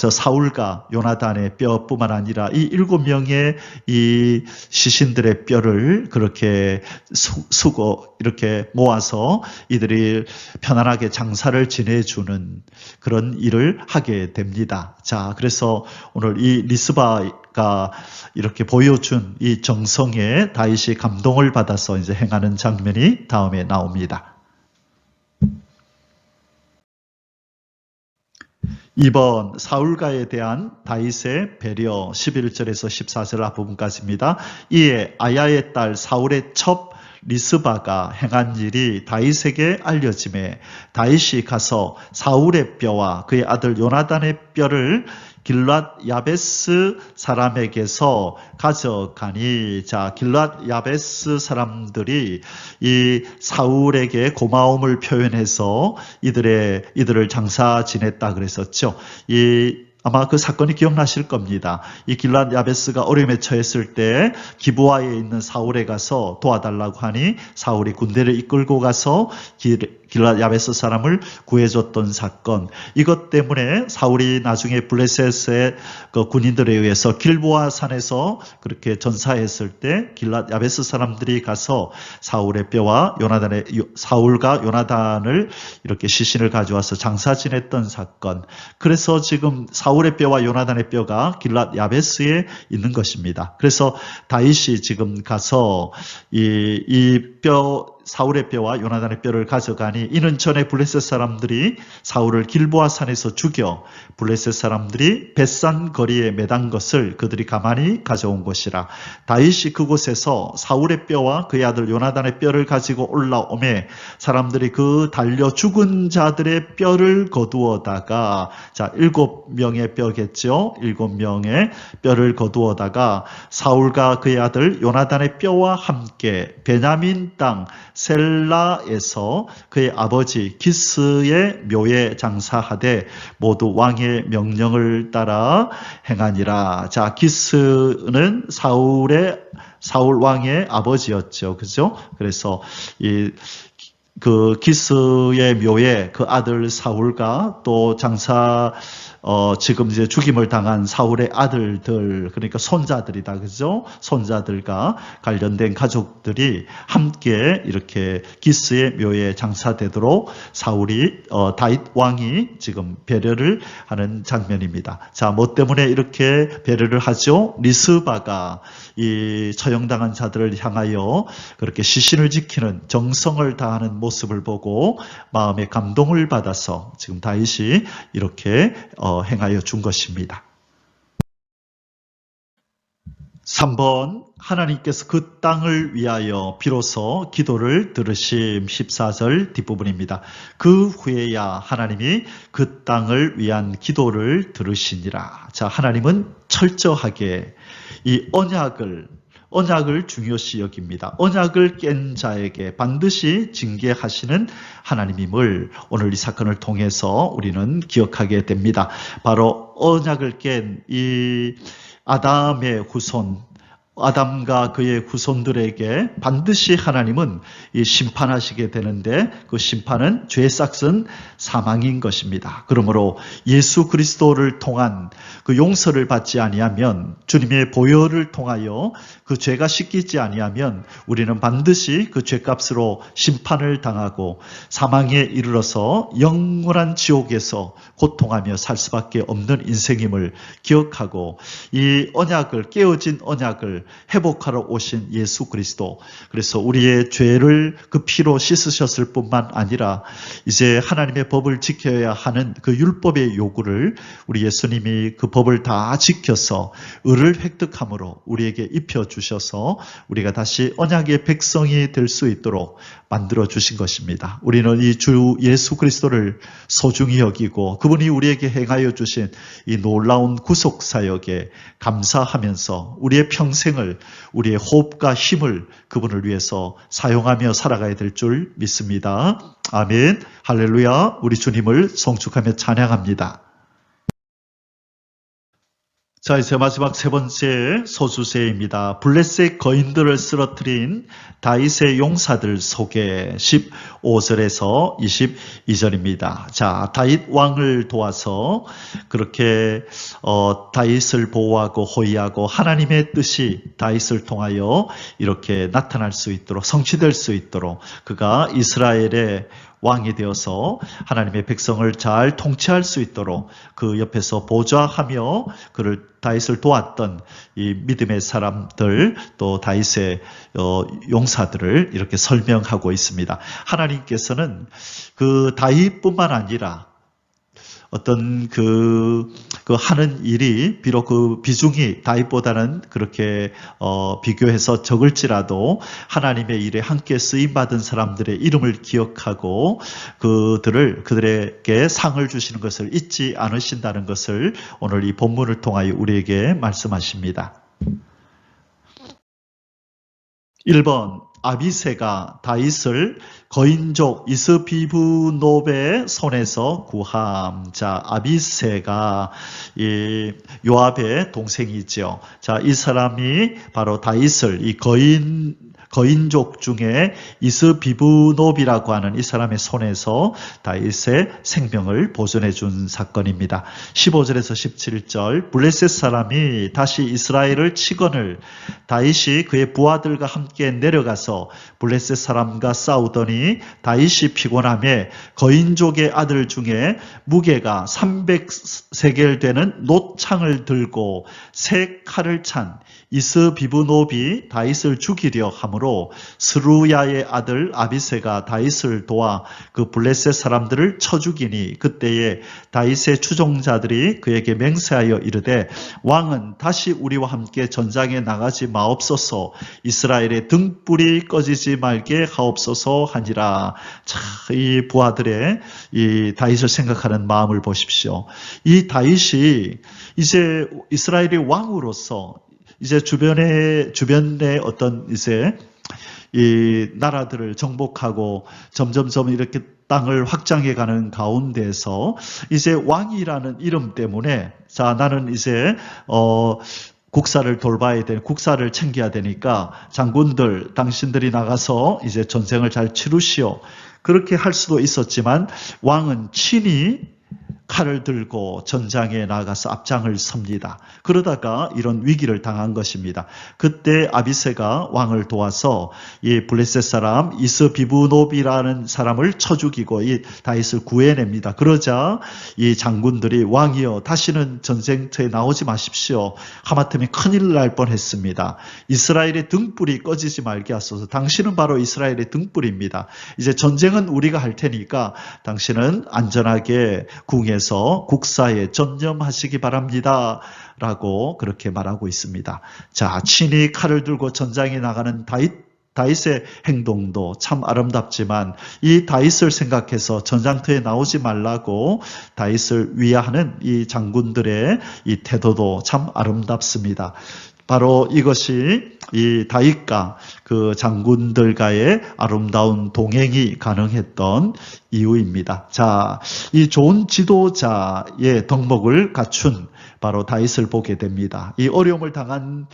사울과 요나단의 뼈뿐만 아니라 이 7명의 이 시신들의 뼈를 그렇게 이렇게 모아서 이들이 편안하게 장사를 지내주는 그런 일을 하게 됩니다. 자, 그래서 오늘 이 리스바가 이렇게 보여준 이 정성에 다윗이 감동을 받아서 이제 행하는 장면이 다음에 나옵니다. 2번 사울가에 대한 다윗의 배려 11절에서 14절 앞부분까지입니다. 이에 아야의 딸 사울의 첩 리스바가 행한 일이 다윗에게 알려지매 다윗이 가서 사울의 뼈와 그의 아들 요나단의 뼈를 길랏 야베스 사람에게서 가져가니. 자, 길랏 야베스 사람들이 이 사울에게 고마움을 표현해서 이들을 장사 지냈다 그랬었죠. 아마 그 사건이 기억나실 겁니다. 이 길랏 야베스가 어려움에 처했을 때 기브아에 있는 사울에 가서 도와달라고 하니 사울이 군대를 이끌고 가서 길랏 야베스 사람을 구해줬던 사건. 이것 때문에 사울이 나중에 블레셋의 그 군인들에 의해서 길보아 산에서 그렇게 전사했을 때 길랏 야베스 사람들이 가서 사울의 뼈와 사울과 요나단을 이렇게 시신을 가져와서 장사 지냈던 사건. 그래서 지금 사울의 뼈와 요나단의 뼈가 길랏 야베스에 있는 것입니다. 그래서 다윗이 지금 가서 이 뼈 사울의 뼈와 요나단의 뼈를 가져가니 이는 전에 블레셋 사람들이 사울을 길보아 산에서 죽여 블레셋 사람들이 벳산 거리에 매단 것을 그들이 가만히 가져온 것이라. 다윗이 그곳에서 사울의 뼈와 그의 아들 요나단의 뼈를 가지고 올라오매 사람들이 그 달려 죽은 자들의 뼈를 거두어다가, 자, 7명의 뼈겠죠. 7명의 뼈를 거두어다가 사울과 그의 아들 요나단의 뼈와 함께 베냐민 땅 셀라에서 그의 아버지 기스의 묘에 장사하되 모두 왕의 명령을 따라 행하니라. 자, 기스는 사울 왕의 아버지였죠. 그죠? 그래서 그 기스의 묘에 그 아들 사울과 또 지금 이제 죽임을 당한 사울의 아들들, 그러니까 손자들이다. 그죠? 손자들과 관련된 가족들이 함께 이렇게 기스의 묘에 장사되도록 다윗 왕이 지금 배려를 하는 장면입니다. 자, 뭐 때문에 이렇게 배려를 하죠? 리스바가 이 처형당한 자들을 향하여 그렇게 시신을 지키는 정성을 다하는 모습을 보고 마음에 감동을 받아서 지금 다윗이 이렇게 행하여 준 것입니다. 3번, 하나님께서 그 땅을 위하여 비로소 기도를 들으심. 14절 뒷부분입니다. 그 후에야 하나님이 그 땅을 위한 기도를 들으시니라. 자, 하나님은 철저하게 이 언약을 중요시 여깁니다. 언약을 깬 자에게 반드시 징계하시는 하나님임을 오늘 이 사건을 통해서 우리는 기억하게 됩니다. 바로 언약을 깬 이 아담의 후손, 아담과 그의 후손들에게 반드시 하나님은 이 심판하시게 되는데 그 심판은 죄 싹은 사망인 것입니다. 그러므로 예수 그리스도를 통한 그 용서를 받지 아니하면, 주님의 보혈을 통하여 그 죄가 씻기지 아니하면 우리는 반드시 그 죄값으로 심판을 당하고 사망에 이르러서 영원한 지옥에서 고통하며 살 수밖에 없는 인생임을 기억하고, 이 언약을, 깨어진 언약을 회복하러 오신 예수 그리스도, 그래서 우리의 죄를 그 피로 씻으셨을 뿐만 아니라 이제 하나님의 법을 지켜야 하는 그 율법의 요구를 우리 예수님이 그 법을 다 지켜서 의를 획득함으로 우리에게 입혀주셔서 우리가 다시 언약의 백성이 될 수 있도록 만들어주신 것입니다. 우리는 이 주 예수 그리스도를 소중히 여기고 그분이 우리에게 행하여 주신 이 놀라운 구속사역에 감사하면서 우리의 평생을, 우리의 호흡과 힘을 그분을 위해서 사용하며 살아가야 될 줄 믿습니다. 아멘. 할렐루야. 우리 주님을 송축하며 찬양합니다. 자, 이제 마지막 세 번째 소수세입니다. 블레셋 거인들을 쓰러뜨린 다윗의 용사들 소개. 15절에서 22절입니다. 자, 다윗 왕을 도와서 그렇게 다윗을 보호하고 호위하고 하나님의 뜻이 다윗을 통하여 이렇게 나타날 수 있도록, 성취될 수 있도록 그가 이스라엘의 왕이 되어서 하나님의 백성을 잘 통치할 수 있도록 그 옆에서 보좌하며 다윗을 도왔던 이 믿음의 사람들, 또 다윗의 용사들을 이렇게 설명하고 있습니다. 하나님께서는 그 다윗뿐만 아니라 어떤 그 하는 일이 비록 그 비중이 다윗보다는 그렇게 비교해서 적을지라도 하나님의 일에 함께 쓰임 받은 사람들의 이름을 기억하고 그들에게 상을 주시는 것을 잊지 않으신다는 것을 오늘 이 본문을 통하여 우리에게 말씀하십니다. 1번, 아비새가 다윗을 거인족 이스비브노베의 손에서 구함. 자, 아비새가 이 요압의 동생이죠. 자, 이 사람이 바로 다윗을 이 거인족 중에 이스비브노비라고 하는 이 사람의 손에서 다윗의 생명을 보존해 준 사건입니다. 15절에서 17절, 블레셋 사람이 다시 이스라엘을 치거늘 다윗이 그의 부하들과 함께 내려가서 블레셋 사람과 싸우더니 다윗이 피곤하며 거인족의 아들 중에 무게가 300세겔 되는 놋창을 들고 새 칼을 찬 이스비브노비 다윗을 죽이려 하므로 하므로 스루야의 아들 아비새가 다윗을 도와 그 블레셋 사람들을 쳐 죽이니 그때에 다윗의 추종자들이 그에게 맹세하여 이르되 왕은 다시 우리와 함께 전장에 나가지 마옵소서 이스라엘의 등불이 꺼지지 말게 하옵소서 하니라. 자, 이 부하들의 이 다윗을 생각하는 마음을 보십시오. 이 다윗이 이제 이스라엘의 왕으로서 이제 주변의 어떤 이제 이 나라들을 정복하고 점점점 이렇게 땅을 확장해 가는 가운데서 이제 왕이라는 이름 때문에 자, 나는 이제 국사를 돌봐야 돼. 국사를 챙겨야 되니까 장군들 당신들이 나가서 이제 전쟁을 잘 치루시오. 그렇게 할 수도 있었지만 왕은 친히 칼을 들고 전장에 나가서 앞장을 섭니다. 그러다가 이런 위기를 당한 것입니다. 그때 아비새가 왕을 도와서 이 블레셋 사람 이스비브노비라는 사람을 쳐 죽이고 이 다윗을 구해냅니다. 그러자 이 장군들이 왕이여 다시는 전쟁터에 나오지 마십시오. 하마터면 큰일 날 뻔했습니다. 이스라엘의 등불이 꺼지지 말게 하소서. 당신은 바로 이스라엘의 등불입니다. 이제 전쟁은 우리가 할 테니까 당신은 안전하게 궁에서 국사에 전념하시기 바랍니다. 라고 그렇게 말하고 있습니다. 자, 친히 칼을 들고 전장에 나가는 다윗의 행동도 참 아름답지만 이 다윗을 생각해서 전장터에 나오지 말라고 다윗을 위하는 이 장군들의 이 태도도 참 아름답습니다. 바로 이것이 이 다윗과 그 장군들과의 아름다운 동행이 가능했던 이유입니다. 자, 이 좋은 지도자의 덕목을 갖춘 바로 다윗을 보게 됩니다. 이 어려움을 당한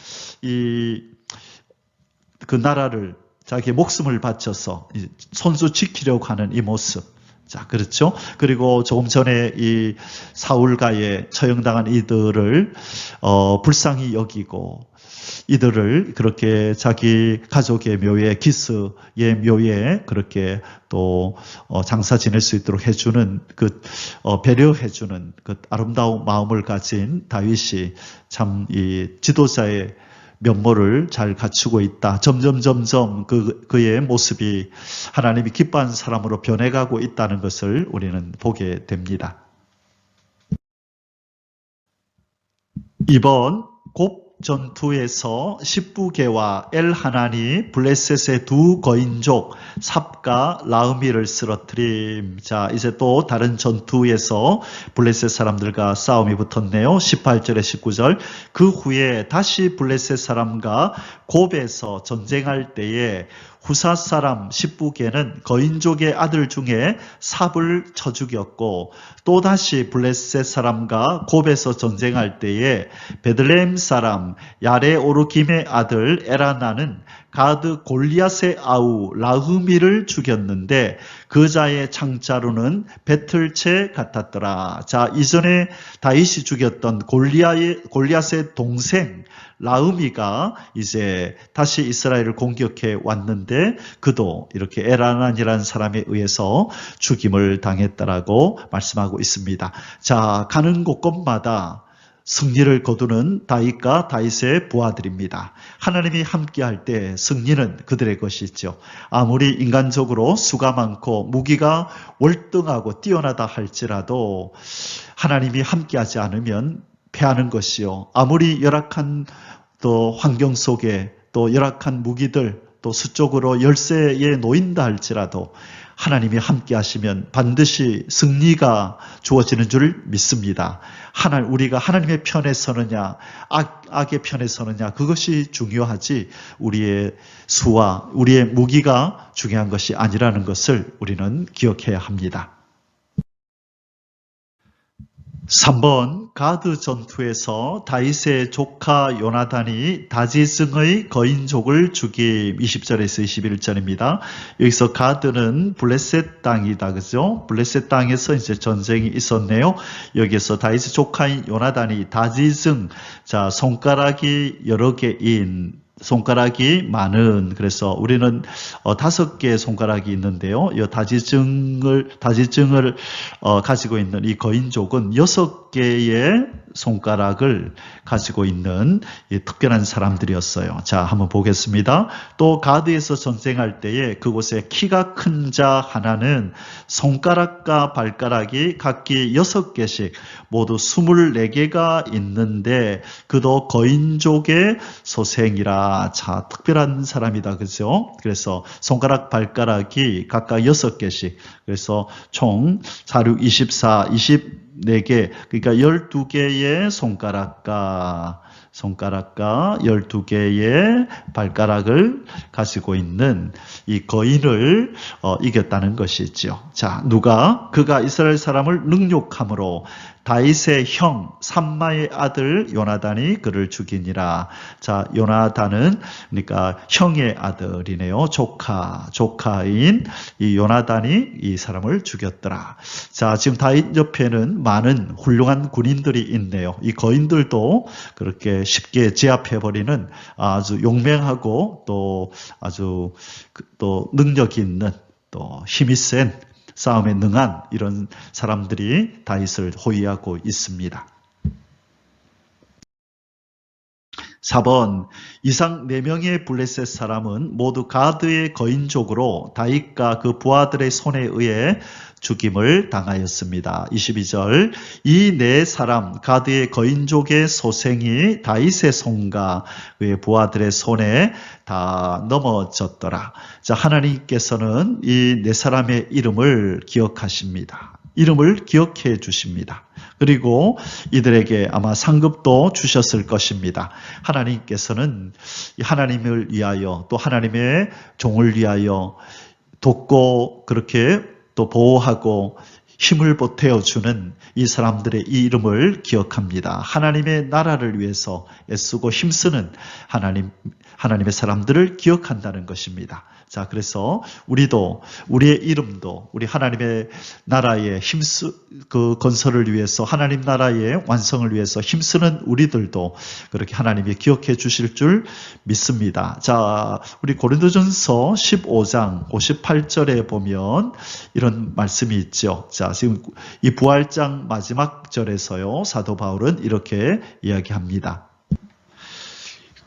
그 나라를 자기 목숨을 바쳐서 손수 지키려고 하는 이 모습. 자, 그렇죠? 그리고 조금 전에 이 사울과의 처형당한 이들을 불쌍히 여기고 이들을 그렇게 자기 가족의 묘에 기스의 묘에 그렇게 또 장사 지낼 수 있도록 해주는 그 배려해주는 그 아름다운 마음을 가진 다윗이 참 이 지도자의 면모를 잘 갖추고 있다. 점점 그의 모습이 하나님이 기뻐하는 사람으로 변해가고 있다는 것을 우리는 보게 됩니다. 이번 곱 전투에서 십부개와 엘하난이 블레셋의 두 거인족 삽과 라흐미를 쓰러뜨림. 자, 이제 또 다른 전투에서 블레셋 사람들과 싸움이 붙었네요. 18절에 19절. 그 후에 다시 블레셋 사람과 곱에서 전쟁할 때에 후사 사람 십부개는 거인족의 아들 중에 삽을 쳐 죽였고 또다시 블레셋 사람과 곱에서 전쟁할 때에 베들레헴 사람 야레오르김의 아들 에라나는 가드 골리앗의 아우 라흐미를 죽였는데 그 자의 창자루는 배틀채 같았더라. 자, 이전에 다윗이 죽였던 골리앗의 동생 라흐미가 이제 다시 이스라엘을 공격해 왔는데 그도 이렇게 에라난이라는 사람에 의해서 죽임을 당했다라고 말씀하고 있습니다. 자, 가는 곳곳마다 승리를 거두는 다윗과 다윗의 부하들입니다. 하나님이 함께할 때 승리는 그들의 것이죠. 아무리 인간적으로 수가 많고 무기가 월등하고 뛰어나다 할지라도 하나님이 함께하지 않으면 패하는 것이요. 아무리 열악한 또 환경 속에 또 열악한 무기들 또 수적으로 열세에 놓인다 할지라도 하나님이 함께 하시면 반드시 승리가 주어지는 줄 믿습니다. 우리가 하나님의 편에 서느냐 악의 편에 서느냐 그것이 중요하지 우리의 수와 우리의 무기가 중요한 것이 아니라는 것을 우리는 기억해야 합니다. 3번 가드 전투에서 다윗의 조카 요나단이 다지승의 거인족을 죽임. 20절에서 21절입니다. 여기서 가드는 블레셋 땅이다, 그죠? 블레셋 땅에서 이제 전쟁이 있었네요. 여기서 다윗의 조카인 요나단이 다지승, 자, 손가락이 여러 개인 손가락이 많은, 그래서 우리는 5개의 손가락이 있는데요. 이 다지증을 가지고 있는 이 거인족은 6개의 손가락을 가지고 있는 이 특별한 사람들이었어요. 자, 한번 보겠습니다. 또 가드에서 전쟁할 때에 그곳에 키가 큰 자 하나는 손가락과 발가락이 각기 6개씩 모두 24개가 있는데 그도 거인족의 소생이라. 자, 특별한 사람이다. 그죠? 그래서 손가락, 발가락이 각각 6개씩. 그래서 총 4, 6, 24, 24개, 그러니까 12개의 손가락과 12개의 발가락을 가지고 있는 이 거인을 이겼다는 것이죠. 자, 그가 이스라엘 사람을 능욕함으로 다윗의 형 삼마의 아들 요나단이 그를 죽이니라. 자, 요나단은 그러니까 형의 아들이네요. 조카인 이 요나단이 이 사람을 죽였더라. 자, 지금 다윗 옆에는 많은 훌륭한 군인들이 있네요. 이 거인들도 그렇게 쉽게 제압해버리는 아주 용맹하고 또 아주 또 능력이 있는 또 힘이 센 싸움에 능한 이런 사람들이 다윗을 호위하고 있습니다. 4번 이상 4명의 블레셋 사람은 모두 가드의 거인족으로 다윗과 그 부하들의 손에 의해 죽임을 당하였습니다. 22절 이 4사람 가드의 거인족의 소생이 다윗의 손과 그의 부하들의 손에 다 넘어졌더라. 자, 하나님께서는 이 4사람의 이름을 기억하십니다. 이름을 기억해 주십니다. 그리고 이들에게 아마 상급도 주셨을 것입니다. 하나님께서는 하나님을 위하여 또 하나님의 종을 위하여 돕고 그렇게 또 보호하고 힘을 보태어주는 이 사람들의 이 이름을 기억합니다. 하나님의 나라를 위해서 애쓰고 힘쓰는 하나님의 사람들을 기억한다는 것입니다. 자, 그래서 우리도 우리의 이름도 우리 하나님의 나라의 그 건설을 위해서 하나님 나라의 완성을 위해서 힘쓰는 우리들도 그렇게 하나님이 기억해 주실 줄 믿습니다. 자, 우리 고린도전서 15장 58절에 보면 이런 말씀이 있죠. 자, 지금 이 부활장 마지막 절에서요, 사도 바울은 이렇게 이야기합니다.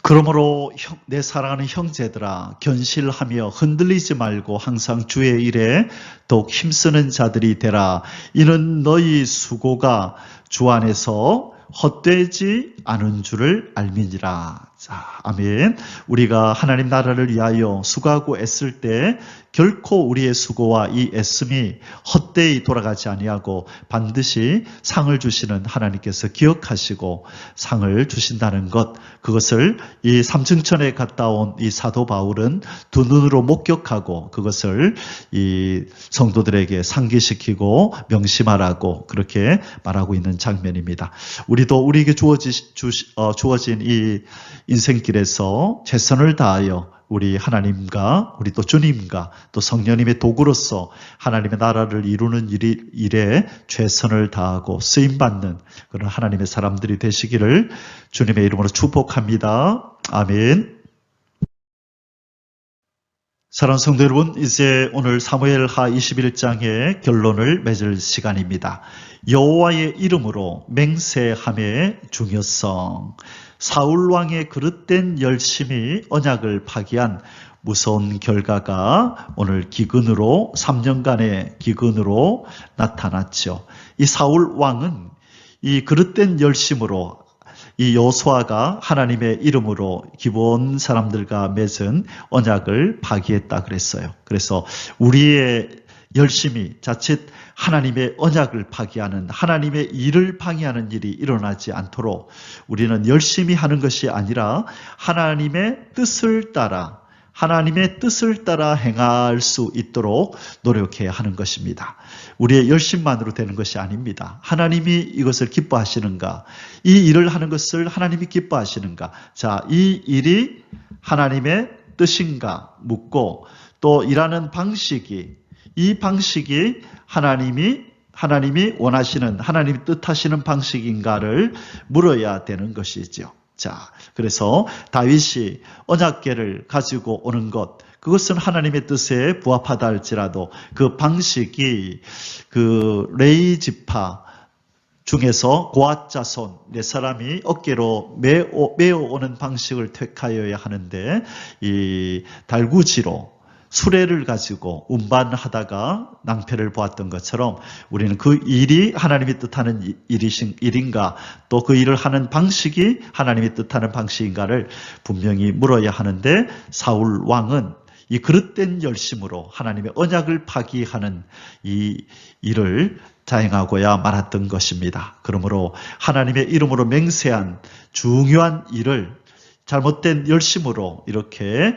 그러므로 내 사랑하는 형제들아 견실하며 흔들리지 말고 항상 주의 일에 더욱 힘쓰는 자들이 되라. 이는 너희 수고가 주 안에서 헛되지 않은 줄을 알미니라. 자, 아멘. 우리가 하나님 나라를 위하여 수고하고 애쓸 때 결코 우리의 수고와 이 애씀이 헛되이 돌아가지 아니하고 반드시 상을 주시는 하나님께서 기억하시고 상을 주신다는 것, 그것을 이 삼층천에 갔다 온 이 사도 바울은 두 눈으로 목격하고 그것을 이 성도들에게 상기시키고 명심하라고 그렇게 말하고 있는 장면입니다. 우리도 우리에게 주어진 이 인생길에서 최선을 다하여 우리 하나님과 우리 또 주님과 또 성령님의 도구로서 하나님의 나라를 이루는 일에 최선을 다하고 쓰임받는 그런 하나님의 사람들이 되시기를 주님의 이름으로 축복합니다. 아멘. 사랑하는 성도 여러분, 이제 오늘 사무엘하 21장의 결론을 맺을 시간입니다. 여호와의 이름으로 맹세함의 중요성. 사울 왕의 그릇된 열심이 언약을 파기한 무서운 결과가 오늘 기근으로 3년간의 기근으로 나타났죠. 이 사울 왕은 이 그릇된 열심으로 이 여호수아가 하나님의 이름으로 기브온 사람들과 맺은 언약을 파기했다 그랬어요. 그래서 우리의 열심히 자칫 하나님의 언약을 파기하는 하나님의 일을 방해하는 일이 일어나지 않도록 우리는 열심히 하는 것이 아니라 하나님의 뜻을 따라 행할 수 있도록 노력해야 하는 것입니다. 우리의 열심만으로 되는 것이 아닙니다. 하나님이 이것을 기뻐하시는가? 이 일을 하는 것을 하나님이 기뻐하시는가? 자, 이 일이 하나님의 뜻인가 묻고 또 일하는 이 방식이 하나님이 원하시는 하나님이 뜻하시는 방식인가를 물어야 되는 것이죠. 자, 그래서 다윗이 언약궤를 가지고 오는 것, 그것은 하나님의 뜻에 부합하다 할지라도 그 방식이 그 레위 지파 중에서 고앗 자손 네 사람이 어깨로 메어오는 방식을 택하여야 하는데 이 달구지로 수레를 가지고 운반하다가 낭패를 보았던 것처럼 우리는 그 일이 하나님이 뜻하는 일인가 또 그 일을 하는 방식이 하나님이 뜻하는 방식인가를 분명히 물어야 하는데 사울 왕은 이 그릇된 열심으로 하나님의 언약을 파기하는 이 일을 자행하고야 말았던 것입니다. 그러므로 하나님의 이름으로 맹세한 중요한 일을 잘못된 열심으로 이렇게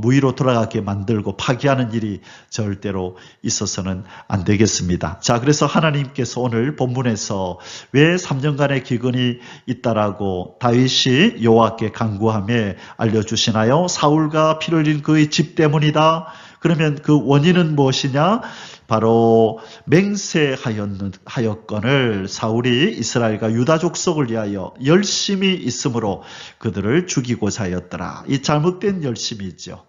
무의로 돌아가게 만들고 파기하는 일이 절대로 있어서는 안 되겠습니다. 자, 그래서 하나님께서 오늘 본문에서 왜 3년간의 기근이 있다라고 다윗이 여호와께 간구하며 알려주시나요? 사울과 피를 흘린 그의 집 때문이다. 그러면 그 원인은 무엇이냐? 바로 맹세하였건을 사울이 이스라엘과 유다 족속을 위하여 열심히 있으므로 그들을 죽이고자 하였더라. 이 잘못된 열심이죠.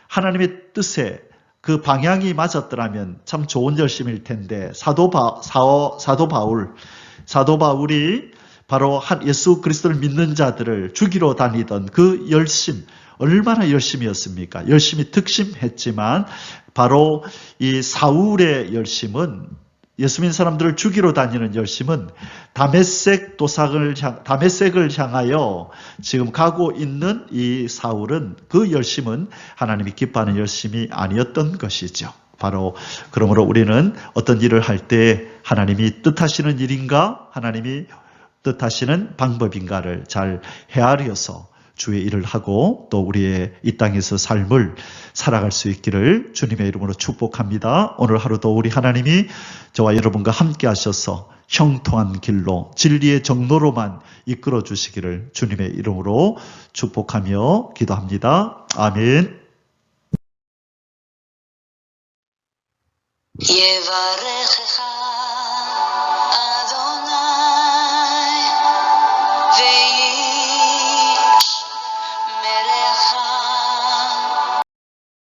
하나님의 뜻에 그 방향이 맞았더라면 참 좋은 열심일 텐데 사도 바울이 바로 예수 그리스도를 믿는 자들을 죽이러 다니던 그 열심, 얼마나 열심이었습니까? 열심히 득심했지만 바로 이 사울의 열심은 예수 믿는 사람들을 죽이러 다니는 열심은 다메섹을 향하여 지금 가고 있는 이 사울은 그 열심은 하나님이 기뻐하는 열심이 아니었던 것이죠. 바로 그러므로 우리는 어떤 일을 할 때 하나님이 뜻하시는 일인가? 하나님이 뜻하시는 방법인가를 잘 헤아려서 주의 일을 하고 또 우리의 이 땅에서 삶을 살아갈 수 있기를 주님의 이름으로 축복합니다. 오늘 하루도 우리 하나님이 저와 여러분과 함께 하셔서 형통한 길로 진리의 정로로만 이끌어 주시기를 주님의 이름으로 축복하며 기도합니다. 아멘. 예바레